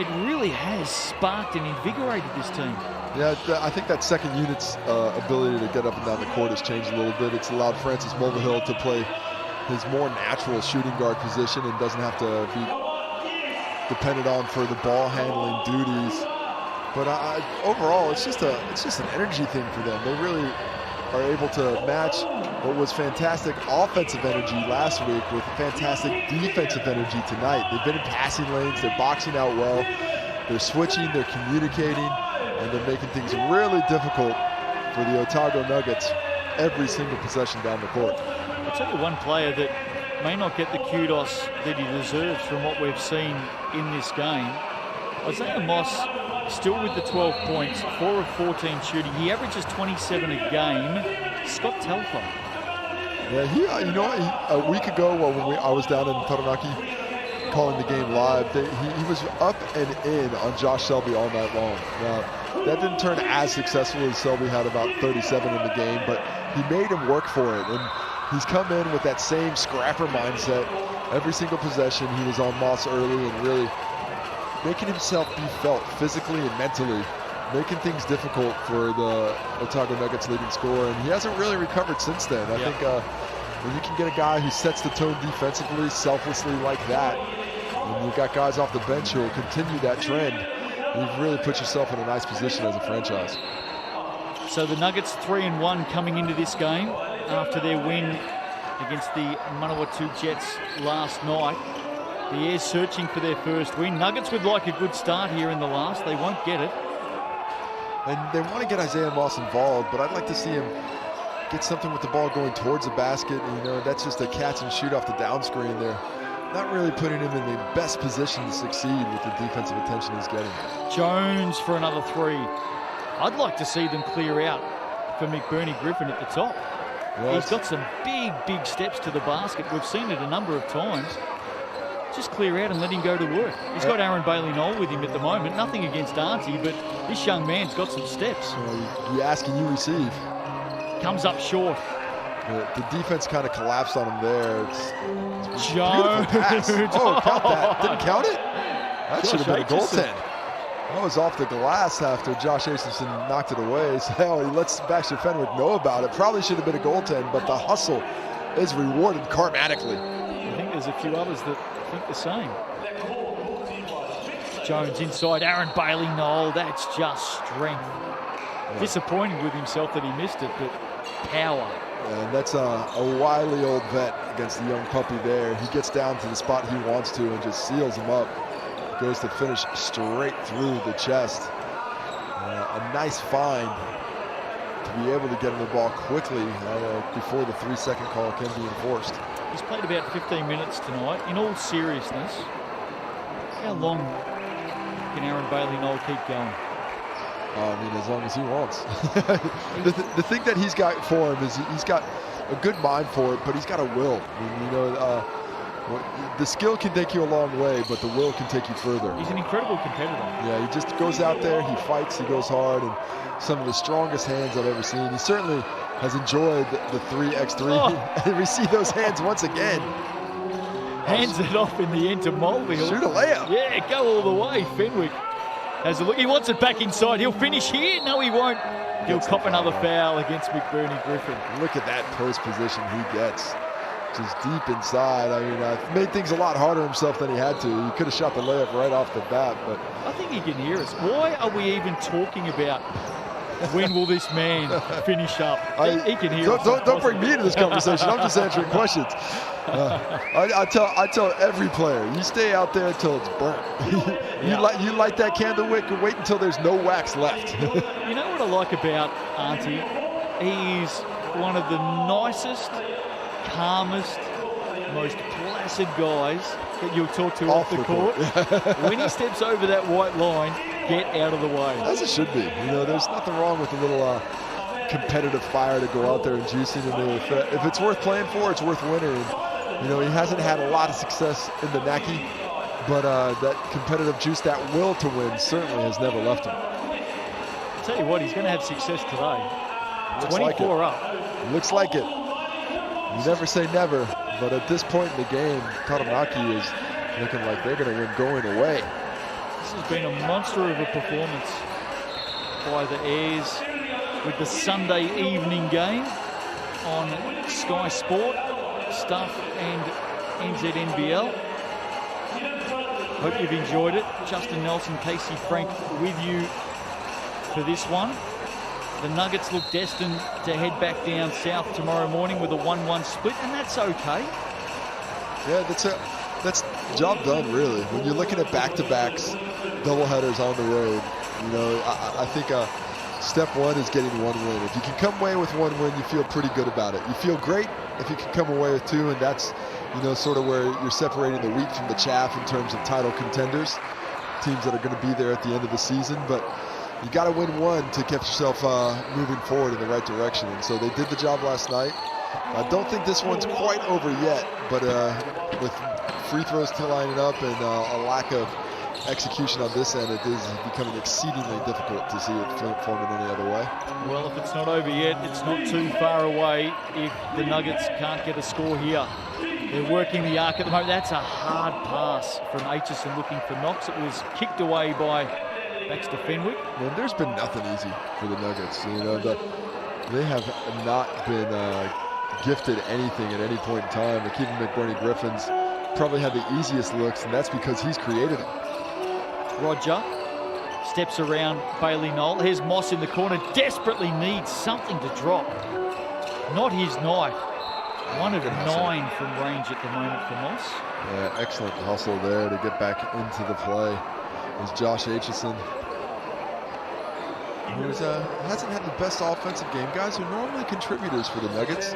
it really has sparked and invigorated this team. Yeah, I think that second unit's ability to get up and down the court has changed a little bit. It's allowed Francis Mulvihill to play his more natural shooting guard position and doesn't have to be depended on for the ball handling duties. But overall, it's just an energy thing for them. They really are able to match what was fantastic offensive energy last week with fantastic defensive energy tonight. They've been in passing lanes, they're boxing out well, they're switching, they're communicating, and they're making things really difficult for the Otago Nuggets every single possession down the court. I'll tell you one player that may not get the kudos that he deserves from what we've seen in this game. Isaiah Moss still with the 12 points, 4 of 14 shooting. He averages 27 a game. Scott Telfer. Yeah, you know, a week ago when I was down in Taranaki calling the game live, he was up and in on Josh Selby all night long. Now, that didn't turn as successful as Selby had about 37 in the game, but he made him work for it. And he's come in with that same scrapper mindset. Every single possession, he was on Moss early and really making himself be felt physically and mentally, making things difficult for the Otago Nuggets leading scorer, and he hasn't really recovered since then. I think when you can get a guy who sets the tone defensively, selflessly like that, and you've got guys off the bench who will continue that trend, you've really put yourself in a nice position as a franchise. So the Nuggets 3-1 coming into this game after their win against the Manawatu Jets last night. The Airs searching for their first win. Nuggets would like a good start here in the last. They won't get it. And they want to get Isaiah Moss involved, but I'd like to see him get something with the ball going towards the basket. And, you know, that's just a catch and shoot off the down screen there. Not really putting him in the best position to succeed with the defensive attention he's getting. Jones for another three. I'd like to see them clear out for McBurney Griffin at the top. Well, he's got some big steps to the basket. We've seen it a number of times. Just clear out and let him go to work. He's got Aaron Bailey-Knoll with him at the moment. Nothing against Auntie, but this young man's got some steps. You ask and you receive. Comes up short. The defense kind of collapsed on him there. It's Jones. pass. Oh, count that. Didn't count it? That Josh should have been a Aitchison. goaltend. That was off the glass after Josh Aitchison knocked it away. So he lets Baxter Fenwick know about it. Probably should have been a goaltend, but the hustle is rewarded karmatically. I think there's a few others that think the same. Jones inside, Aaron Bailey-Knoll, that's just strength. Yeah. Disappointed with himself that he missed it, but power. And that's a wily old vet against the young puppy there. He gets down to the spot he wants to and just seals him up. Goes to finish straight through the chest. A nice find to be able to get him the ball quickly before the 3-second call can be enforced. He's played about 15 minutes tonight. In all seriousness, how long can Aaron Bailey-Knoll keep going? I mean, as long as he wants. the thing that he's got for him is he's got a good mind for it, but he's got a will. I mean, you know, the skill can take you a long way, but the will can take you further. He's an incredible competitor. Yeah, he just goes out there, he fights, he goes hard, and some of the strongest hands I've ever seen. He certainly has enjoyed the 3x3. Oh. And we see those hands once again. Hands it off in the end to Mulvihill. Shoot a layup. Yeah, go all the way. Fenwick has a look. He wants it back inside. He'll finish here. No, he won't. He'll cop another foul against McBurney Griffin. Look at that post position he gets. Just deep inside. I mean, made things a lot harder himself than he had to. He could have shot the layup right off the bat, but I think he can hear us. Why are we even talking about when will this man finish up? He can hear us. Don't bring me into this conversation. I'm just answering questions. I tell every player, you stay out there until it's burnt. You light that candle wick and wait until there's no wax left. You know what I like about Auntie? He's one of the nicest, calmest, most placid guys that you'll talk to off the court. When he steps over that white line, get out of the way. As it should be. You know, there's nothing wrong with a little competitive fire to go out there and juice into. If it's worth playing for, it's worth winning. And, you know, he hasn't had a lot of success in the Naki, but that competitive juice, that will to win, certainly has never left him. I'll tell you what, he's going to have success today. Looks 24 like up. Looks like it. You never say never, but at this point in the game, Taranaki is looking like they're going to win going away. This has been a monster of a performance by the Airs with the Sunday evening game on Sky Sport, Stuff and NZNBL. Hope you've enjoyed it. Justin Nelson, Casey Frank with you for this one. The Nuggets look destined to head back down south tomorrow morning with a 1-1 split, and that's okay. Yeah, that's job done, really. When you're looking at back-to-backs, doubleheaders on the road, you know, I think step one is getting one win. If you can come away with one win, you feel pretty good about it. You feel great if you can come away with two, and that's, you know, sort of where you're separating the wheat from the chaff in terms of title contenders. teams that are going to be there at the end of the season, but you got to win one to get yourself moving forward in the right direction. And so they did the job last night. I don't think this one's quite over yet, but with free throws still lining up and a lack of execution on this end, it is becoming exceedingly difficult to see it forming any other way. Well, if it's not over yet, it's not too far away if the Nuggets can't get a score here. They're working the arc at the moment. That's a hard pass from Aitchison looking for Knox. It was kicked away by Baxter Fenwick. Well, there's been nothing easy for the Nuggets. You know, they have not been gifted anything at any point in time. They're keeping McBurney-Griffin's probably had the easiest looks, and that's because he's created them. Roger steps around Bailey Knoll. Here's Moss in the corner, desperately needs something to drop. Not his knife. 1 of 9 from range at the moment for Moss. Yeah, excellent hustle there to get back into the play. Is Josh Aitchison, who hasn't had the best offensive game. Guys who are normally contributors for the Nuggets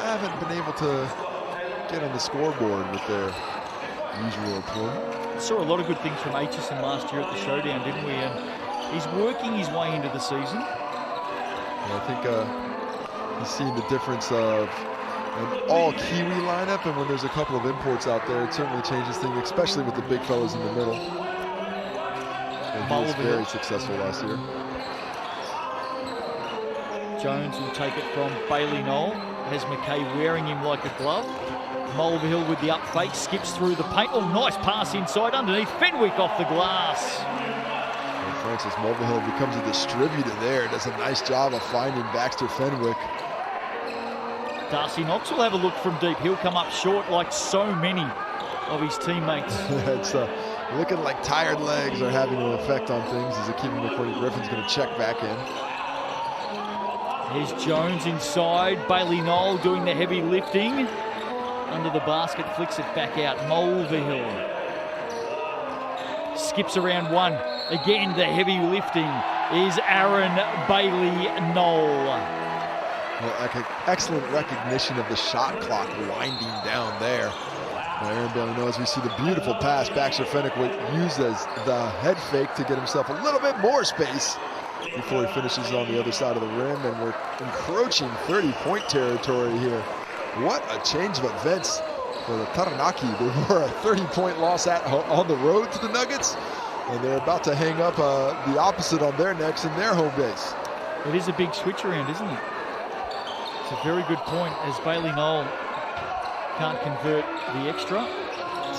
haven't been able to get on the scoreboard with their usual play. Saw a lot of good things from Aitchison last year at the Showdown, didn't we? And he's working his way into the season. Yeah, I think he's seen the difference of an all-Kiwi lineup, and when there's a couple of imports out there, it certainly changes things, especially with the big fellas in the middle. And he was very successful last year. Jones will take it from Bailey Knoll. Has McKay wearing him like a glove. Mulvihill with the up fake, skips through the paint. Oh, nice pass inside underneath. Fenwick off the glass. And Francis Mulvihill becomes a distributor there. Does a nice job of finding Baxter Fenwick. Darcy Knox will have a look from deep. He'll come up short like so many of his teammates. It's looking like tired legs are having an effect on things as Akeem McBurney-Griffin's going to check back in. Here's Jones inside. Bailey Knoll doing the heavy lifting. Under the basket, flicks it back out. Mulvihill skips around one. Again, the heavy lifting is Aaron Bailey Knoll. Well, excellent recognition of the shot clock winding down there. Now Aaron Bailey Knoll, as we see the beautiful pass, Baxter Fenwick would use as the head fake to get himself a little bit more space before he finishes on the other side of the rim, and we're encroaching 30-point territory here. What a change of events for the Taranaki. They were a 30-point loss on the road to the Nuggets, and they're about to hang up the opposite on their necks in their home base. It is a big switch around, isn't it? It's a very good point as Bailey Knoll can't convert the extra.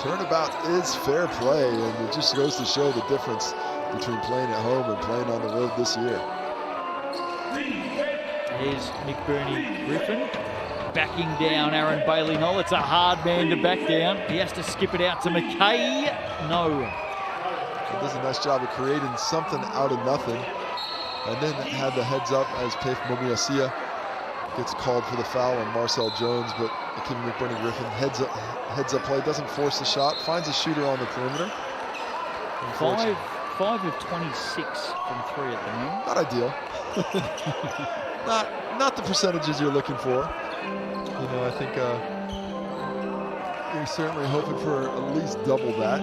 Turnabout is fair play, and it just goes to show the difference between playing at home and playing on the road this year. Here's McBurney-Griffin backing down Aaron Bailey Knoll. It's a hard man to back down. He has to skip it out to McKay. No. He does a nice job of creating something out of nothing, and then had the heads up as Paif Momiasia gets called for the foul on Marcel Jones, but Akeem McBurney-Griffin heads up play, doesn't force the shot, finds a shooter on the perimeter. 5 of 26 from 3 at the moment. Not ideal. not the percentages you're looking for. You know, I think you're certainly hoping for at least double that.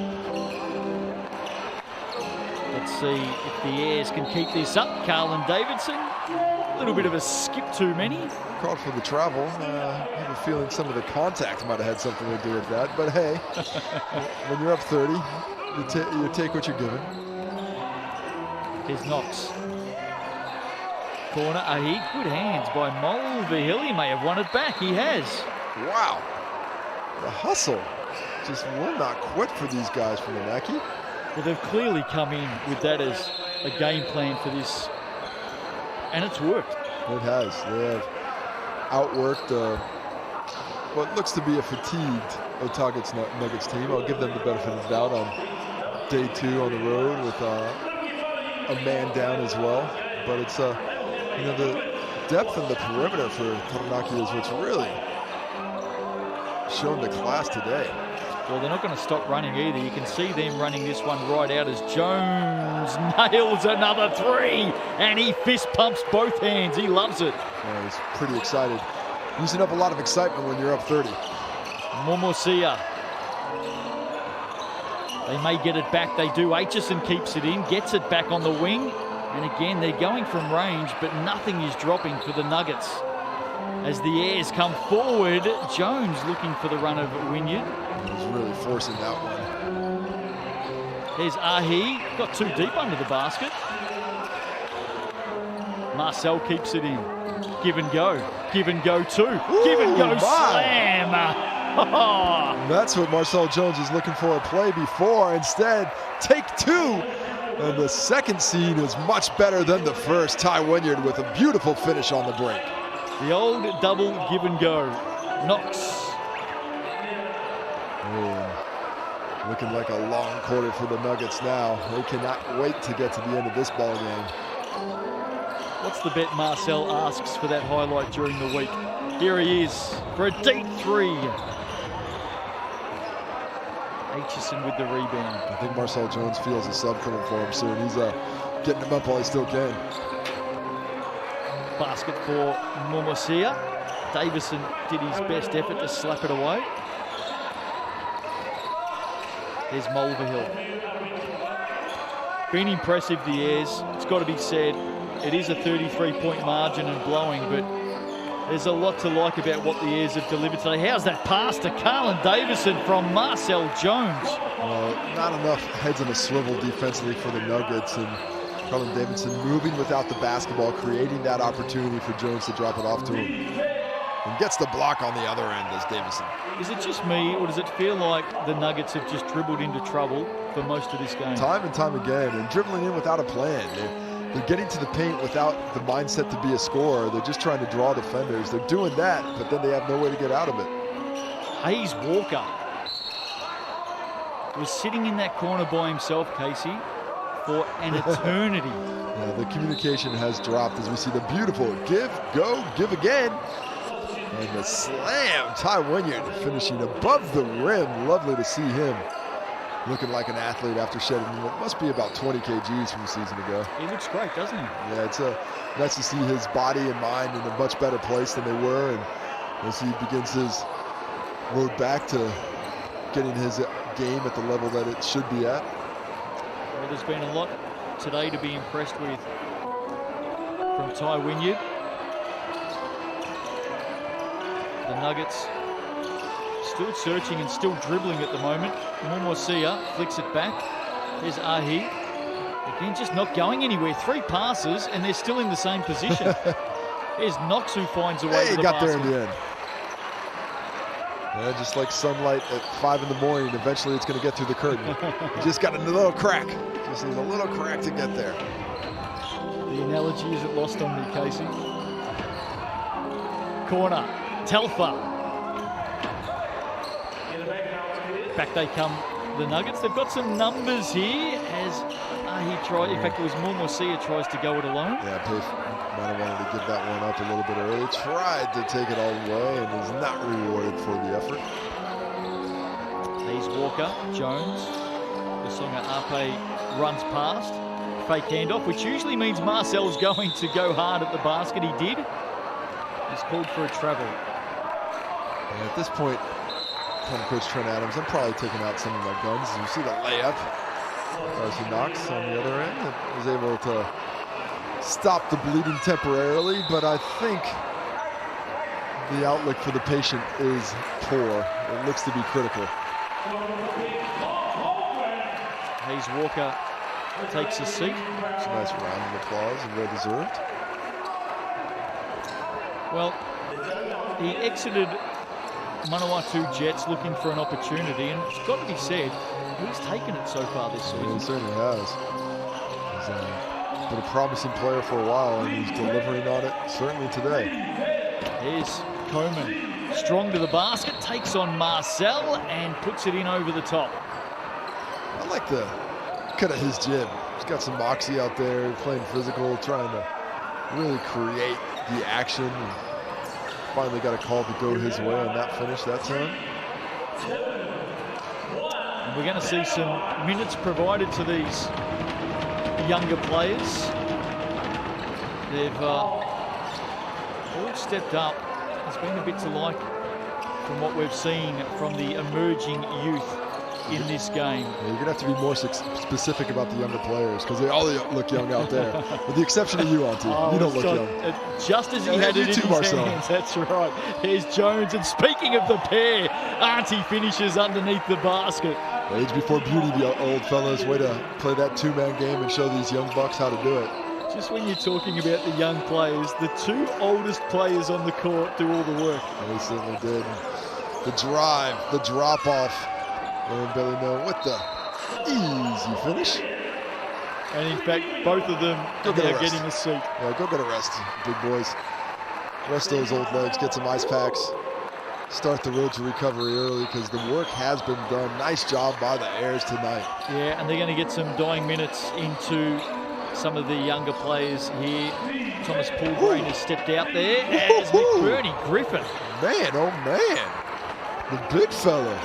Let's see if the Airs can keep this up. Carlin Davidson, a little bit of a skip too many. Called for the travel. I have a feeling some of the contact might have had something to do with that. But hey, when you're up 30, you take what you're given. Here's Knox. Corner, good hands by Mulvihill. He may have won it back. He has. Wow. The hustle just will not quit for these guys from Manaki. Well, they've clearly come in with that as a game plan for this, and it's worked. It has. They have outworked what looks to be a fatigued Otago's Nuggets team. I'll give them the benefit of the doubt on day 2 on the road with a man down as well. But it's you know, the depth and the perimeter for Taranaki is what's really shown the class today. Well, they're not going to stop running either. You can see them running this one right out as Jones nails another 3, and he fist pumps both hands. He loves it. Yeah, he's pretty excited. Using up a lot of excitement when you're up 30. Momosia They may get it back. They do. Aitchison keeps it in, gets it back on the wing. And again, they're going from range, but nothing is dropping for the Nuggets. As the Airs come forward, Jones looking for the run of Wynyard. He's really forcing that one. There's Ahi, got too deep under the basket. Marcel keeps it in. Give and go two. Give and go slam. That's what Marcel Jones was looking for a play before. Instead, take two. And the second scene is much better than the first. Ty Wynyard with a beautiful finish on the break. The old double give and go. Knox. Looking like a long quarter for the Nuggets now. They cannot wait to get to the end of this ball game. What's the bet Marcel asks for that highlight during the week? Here he is for a deep three. Aitchison with the rebound. I think Marcel Jones feels a sub coming for him soon. He's getting him up while he still can. Basket for Momosia. Davison did his best effort to slap it away. There's Mulvihill. Been impressive, the Airs. It's got to be said. It is a 33-point margin and blowing, but there's a lot to like about what the Airs have delivered today. How's that pass to Carlin Davison from Marcel Jones? Not enough heads on a swivel defensively for the Nuggets, and Carlin Davison moving without the basketball, creating that opportunity for Jones to drop it off to him. And gets the block on the other end as Davison. Is it just me, or does it feel like the Nuggets have just dribbled into trouble for most of this game? Time and time again, and dribbling in without a plan. They're getting to the paint without the mindset to be a scorer. They're just trying to draw defenders. They're doing that, but then they have no way to get out of it. Hayes Walker was sitting in that corner by himself, Casey, for an eternity. Yeah, the communication has dropped as we see the beautiful give, go, give again. And the slam, Ty Wynyard finishing above the rim. Lovely to see him looking like an athlete after shedding what must be about 20 kgs from a season ago. He looks great, doesn't he? Yeah, it's nice to see his body and mind in a much better place than they were, and as he begins his road back to getting his game at the level that it should be at. Well, there's been a lot today to be impressed with from Ty Wynyard. The Nuggets still searching and still dribbling at the moment. Momosia flicks it back. There's Ahi. Again, just not going anywhere. 3 passes, and they're still in the same position. There's Knox who finds a way to the got basket. there in the end. Yeah, just like sunlight at 5 in the morning, eventually it's going to get through the curtain. You just got a little crack. Just needs a little crack to get there. The analogy isn't lost on me, Casey. Corner. Telfa. Back they come, the Nuggets. They've got some numbers here as he tried. In fact, it was Momosia tries to go it alone. Yeah, Pace might have wanted to give that one up a little bit early. Tried to take it all the way and is not rewarded for the effort. He's Walker, Jones. Lusonga Ape runs past. Fake handoff, which usually means Marcel's going to go hard at the basket. He did. He's called for a travel. And at this point, Coach Trent Adams, I'm probably taking out some of my guns. You see the layup. Darcy Knox on the other end and was able to stop the bleeding temporarily, but I think the outlook for the patient is poor. It looks to be critical. Hayes Walker takes his seat. It's a nice round of applause and well deserved. Well, he exited Manawatu Jets looking for an opportunity, and it's got to be said, he's taken it so far this season. He certainly has. He's been a promising player for a while, and he's delivering on it, certainly today. Here's Coleman, strong to the basket, takes on Marcel, and puts it in over the top. I like the cut of his gym. He's got some moxie out there, playing physical, trying to really create the action. And finally got a call to go his way on that finish that time. And we're going to see some minutes provided to these younger players. They've all stepped up. There's been a bit to like from what we've seen from the emerging youth in this game. Yeah, you're going to have to be more specific about the younger players because they all look young out there. With the exception of you, Auntie. You don't look young. Just as he had it in his hands. That's right. Here's Jones. And speaking of the pair, Auntie finishes underneath the basket. Age before beauty, the old fellas. Way to play that two-man game and show these young bucks how to do it. Just when you're talking about the young players, the two oldest players on the court do all the work. They certainly did. The drive, the drop-off. And Billy Mill with the easy finish. And in fact, both of them are getting a seat. Yeah, go get a rest, big boys. Rest those old legs, get some ice packs. Start the road to recovery early because the work has been done. Nice job by the Airs tonight. Yeah, and they're going to get some dying minutes into some of the younger players here. Thomas Poulgrain has stepped out there as McBurney Griffin. Man, oh man. The big fella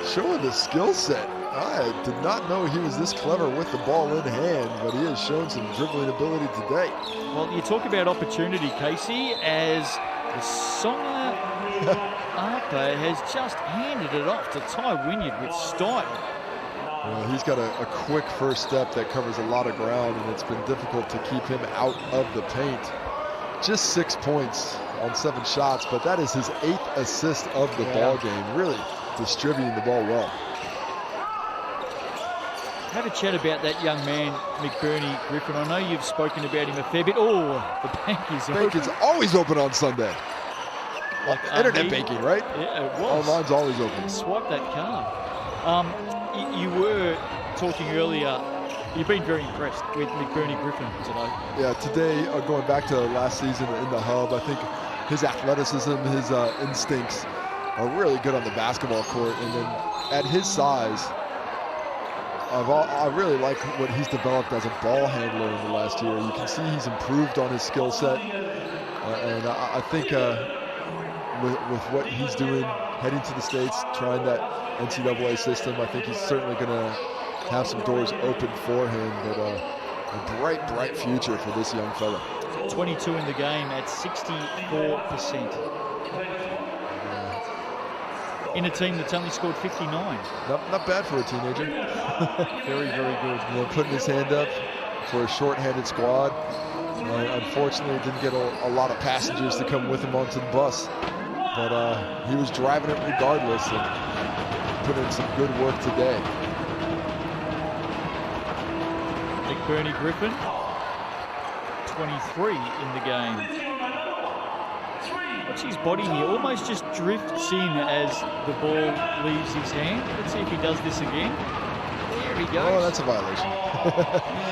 showing the skill set. I did not know he was this clever with the ball in hand, but he has shown some dribbling ability today. Well, you talk about opportunity, Casey, as the Songa Arpa has just handed it off to Ty Wynyard with style. Well, he's got a quick first step that covers a lot of ground, and it's been difficult to keep him out of the paint. Just 6 points on 7 shots, but that is his 8th assist of the ball game. Really distributing the ball well. Have a chat about that young man, McBurney Griffin. I know you've spoken about him a fair bit. Oh, the bank is open. Bank is always open on Sunday. Like internet banking, right? Yeah, it was. Online's always open. Swipe that card. You were talking earlier, you've been very impressed with McBurney Griffin today. Yeah, today, going back to last season in the hub, I think his athleticism, his instincts are really good on the basketball court. And then at his size, I really like what he's developed as a ball handler in the last year. You can see he's improved on his skill set. And I think with what he's doing, heading to the States, trying that NCAA system, I think he's certainly going to have some doors open for him. But a bright, bright future for this young fella. 22 in the game at 64%. In a team that's only scored 59. Not bad for a teenager. Very, very good. You know, putting his hand up for a short-handed squad. Unfortunately, didn't get a lot of passengers to come with him onto the bus. But he was driving it regardless and put in some good work today. McBurney Griffin, 23 in the game. Watch his body here, almost just drifts in as the ball leaves his hand. Let's see if he does this again. There he goes. Oh, that's a violation.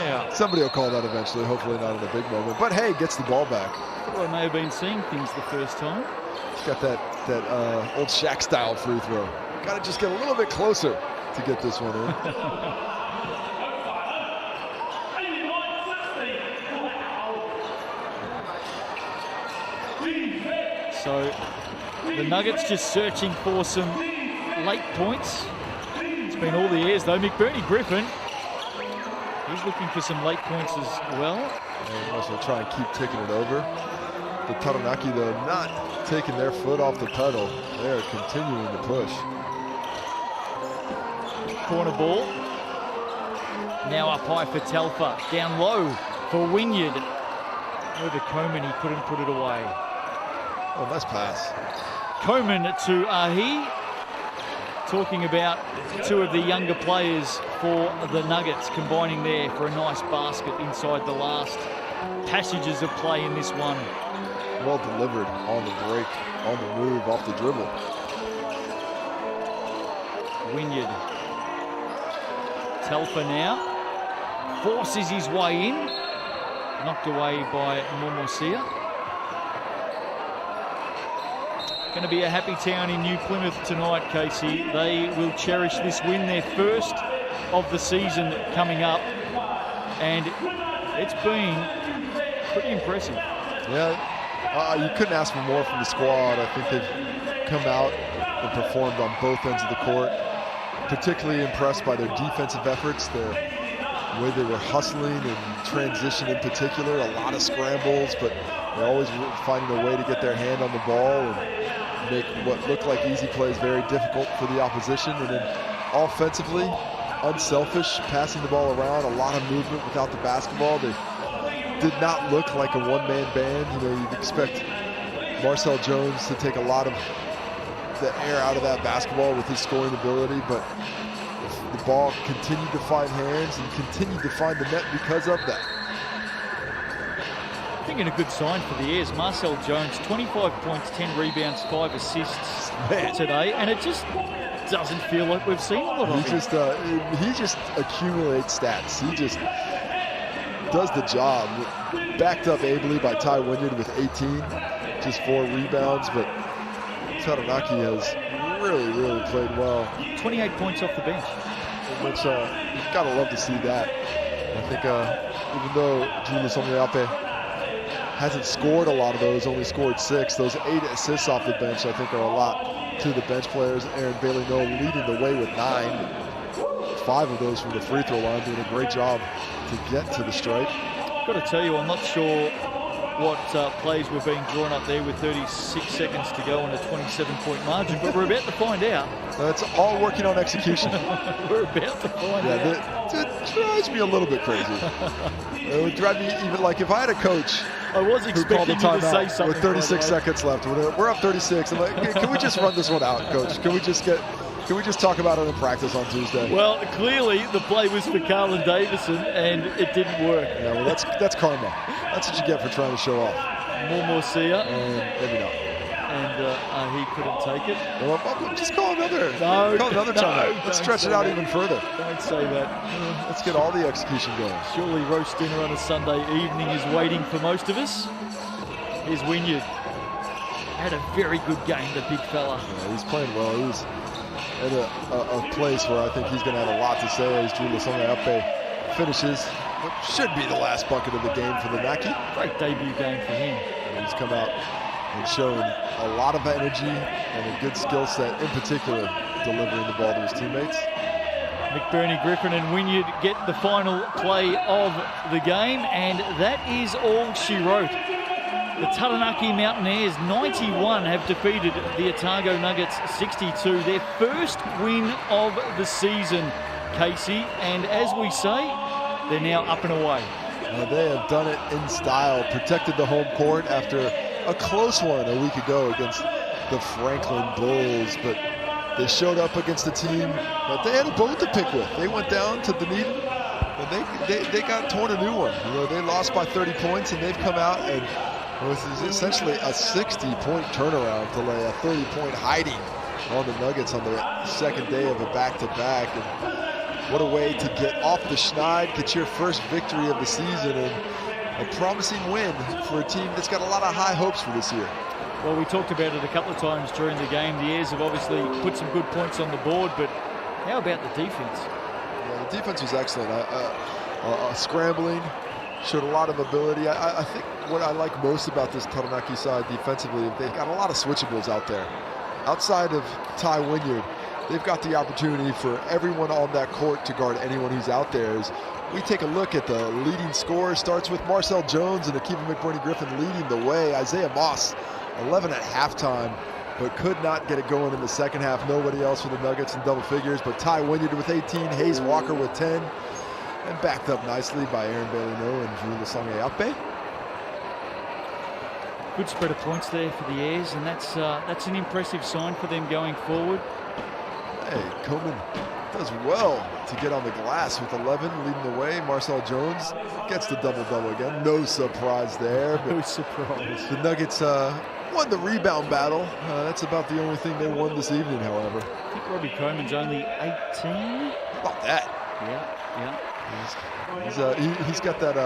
Yeah. Somebody will call that eventually, hopefully not in a big moment. But hey, gets the ball back. Well, I may have been seeing things the first time. He's got that old Shaq style free throw. Got to just get a little bit closer to get this one in. So the Nuggets just searching for some late points. It's been all the Airs though. McBurney Griffin, he's looking for some late points as well. And also try and keep ticking it over. The Taranaki though not taking their foot off the pedal. They're continuing to push. Corner ball. Now up high for Telfa. Down low for Wynyard. Over Coleman, he couldn't put it away. Oh, nice pass. Coleman to Ahi. Talking about two of the younger players for the Nuggets combining there for a nice basket inside the last passages of play in this one. Well delivered on the break, on the move, off the dribble. Wynyard. Telfa now. Forces his way in. Knocked away by Momosia. Going to be a happy town in New Plymouth tonight, Casey. They will cherish this win, their first of the season coming up. And it's been pretty impressive. Yeah, you couldn't ask for more from the squad. I think they've come out and performed on both ends of the court. Particularly impressed by their defensive efforts, the way they were hustling and transition in particular. A lot of scrambles, but they're always finding a way to get their hand on the ball and make what look like easy plays very difficult for the opposition. And then offensively, unselfish, passing the ball around, a lot of movement without the basketball. They did not look like a one-man band. You know, you'd expect Marcel Jones to take a lot of the air out of that basketball with his scoring ability, but the ball continued to find hands and continued to find the net because of that. I think a good sign for the Airs. Marcel Jones, 25 points, 10 rebounds, 5 assists today, and it just doesn't feel like we've seen a lot of him. He just accumulates stats. He just does the job. Backed up ably by Ty Wynyard with 18, just 4 rebounds, but Taranaki has really played well. 28 points off the bench. Which you've got to love to see that. I think even though Julius Omeape hasn't scored a lot of those, only scored 6, those 8 assists off the bench I think are a lot to the bench players. Aaron Bailey-Noe leading the way with 9. 5 of those from the free throw line, doing a great job to get to the stripe. Got to tell you, I'm not sure what plays were being drawn up there with 36 seconds to go on a 27-point margin, but we're about to find out. That's all working on execution. We're about to find out. It drives me a little bit crazy. It would drive me even, like, if I had a coach I was expecting you to say something with 36 seconds left. We're up 36. I'm like, can we just run this one out, Coach? Can we just talk about it in practice on Tuesday? Well, clearly the play was for Carlin Davison, and it didn't work. Yeah, well, that's karma. That's what you get for trying to show off. Morcia. And maybe not. And he couldn't take it. Well, just call another. No, call another timeout. Let's stretch it out even further. Don't say that. Let's get all the execution going. Surely roast dinner on a Sunday evening is waiting for most of us. Here's Wynyard. Had a very good game, the big fella. Yeah, he's playing well. He's at a place where I think he's going to have a lot to say as Julius Omeape finishes what should be the last bucket of the game for the Naki. Great debut game for him. And he's come out and shown a lot of energy and a good skill set, in particular delivering the ball to his teammates. McBurney, Griffin and Wynyard get the final play of the game, and that is all she wrote. The Taranaki Mountaineers, 91, have defeated the Otago Nuggets 62. Their first win of the season, Casey. And as we say, they're now up and away. They have done it in style, protected the home court after a close one a week ago against the Franklin Bulls, but they showed up against a team that they had a bone to pick with. They went down to Dunedin, and they got torn a new one. You know, they lost by 30 points, and they've come out and it was essentially a 60-point turnaround to lay a 30-point hiding on the Nuggets on the second day of a back-to-back. And what a way to get off the schneid, get your first victory of the season, and a promising win for a team that's got a lot of high hopes for this year. Well, we talked about it a couple of times during the game. The Airs have obviously put some good points on the board, but how about the defense? Yeah, the defense was excellent. Scrambling, showed a lot of ability. I think what I like most about this Taranaki side defensively, they've got a lot of switchables out there. Outside of Ty Wynyard, they've got the opportunity for everyone on that court to guard anyone who's out there. As we take a look at the leading scorer, starts with Marcel Jones and Akiva McBurney Griffin leading the way. Isaiah Moss, 11 at halftime, but could not get it going in the second half. Nobody else for the Nuggets in double figures, but Ty Wynyard with 18, Hayes Walker with 10, and backed up nicely by Aaron Bailey-Noe and Julius Omeape. Good spread of points there for the Airs, and that's an impressive sign for them going forward. Hey, Coleman does well to get on the glass with 11, leading the way. Marcel Jones gets the double-double again. No surprise there. No surprise. The Nuggets won the rebound battle. That's about the only thing they won this evening, however. I think Robbie Coleman's only 18. How about that? Yeah. He's got that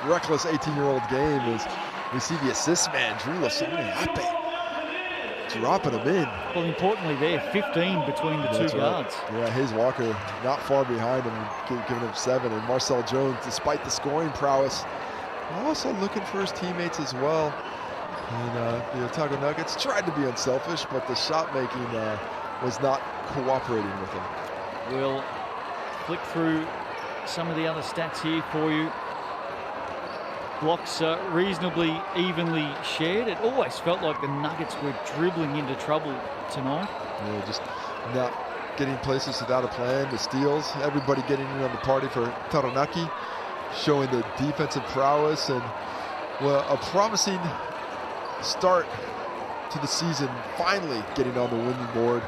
reckless 18-year-old game. As we see the assist man, Julius Omeape, dropping him in. Well, importantly there, 15 between the two guards. Yeah, Hayes Walker not far behind him, giving him 7. And Marcel Jones, despite the scoring prowess, also looking for his teammates as well. And the Otago Nuggets tried to be unselfish, but the shot making was not cooperating with him. We'll flick through some of the other stats here for you. Blocks reasonably evenly shared. It always felt like the Nuggets were dribbling into trouble tonight. Yeah, just not getting places without a plan, the steals, everybody getting in on the party for Taranaki, showing the defensive prowess, and well, a promising start to the season, finally getting on the winning board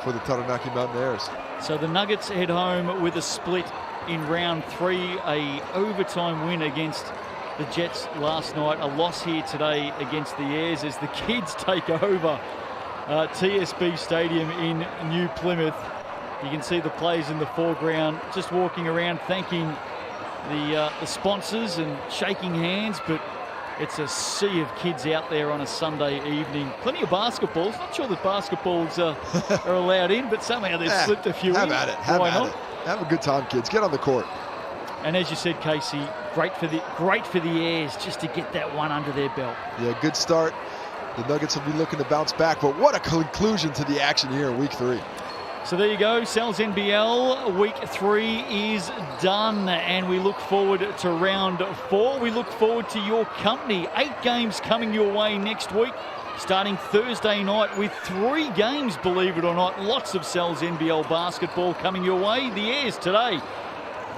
for the Taranaki Mountaineers. So the Nuggets head home with a split in round 3, a overtime win against the Jets last night, a loss here today against the Airs as the kids take over TSB Stadium in New Plymouth. You can see the players in the foreground just walking around thanking the sponsors and shaking hands, but it's a sea of kids out there on a Sunday evening. Plenty of basketballs. Not sure that basketballs are allowed in, but somehow they've slipped a few in. Have at it. Have Why at not? it. Have a good time, kids. Get on the court. And as you said, Casey, great for the Airs just to get that one under their belt. Yeah, good start. The Nuggets will be looking to bounce back, but what a conclusion to the action here in week 3. So there you go, Sal's NBL week 3 is done, and we look forward to round 4. We look forward to your company. 8 games coming your way next week, starting Thursday night with 3 games, believe it or not. Lots of Sal's NBL basketball coming your way. The Airs today,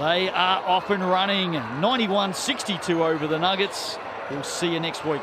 they are off and running, 91-62 over the Nuggets. We'll see you next week.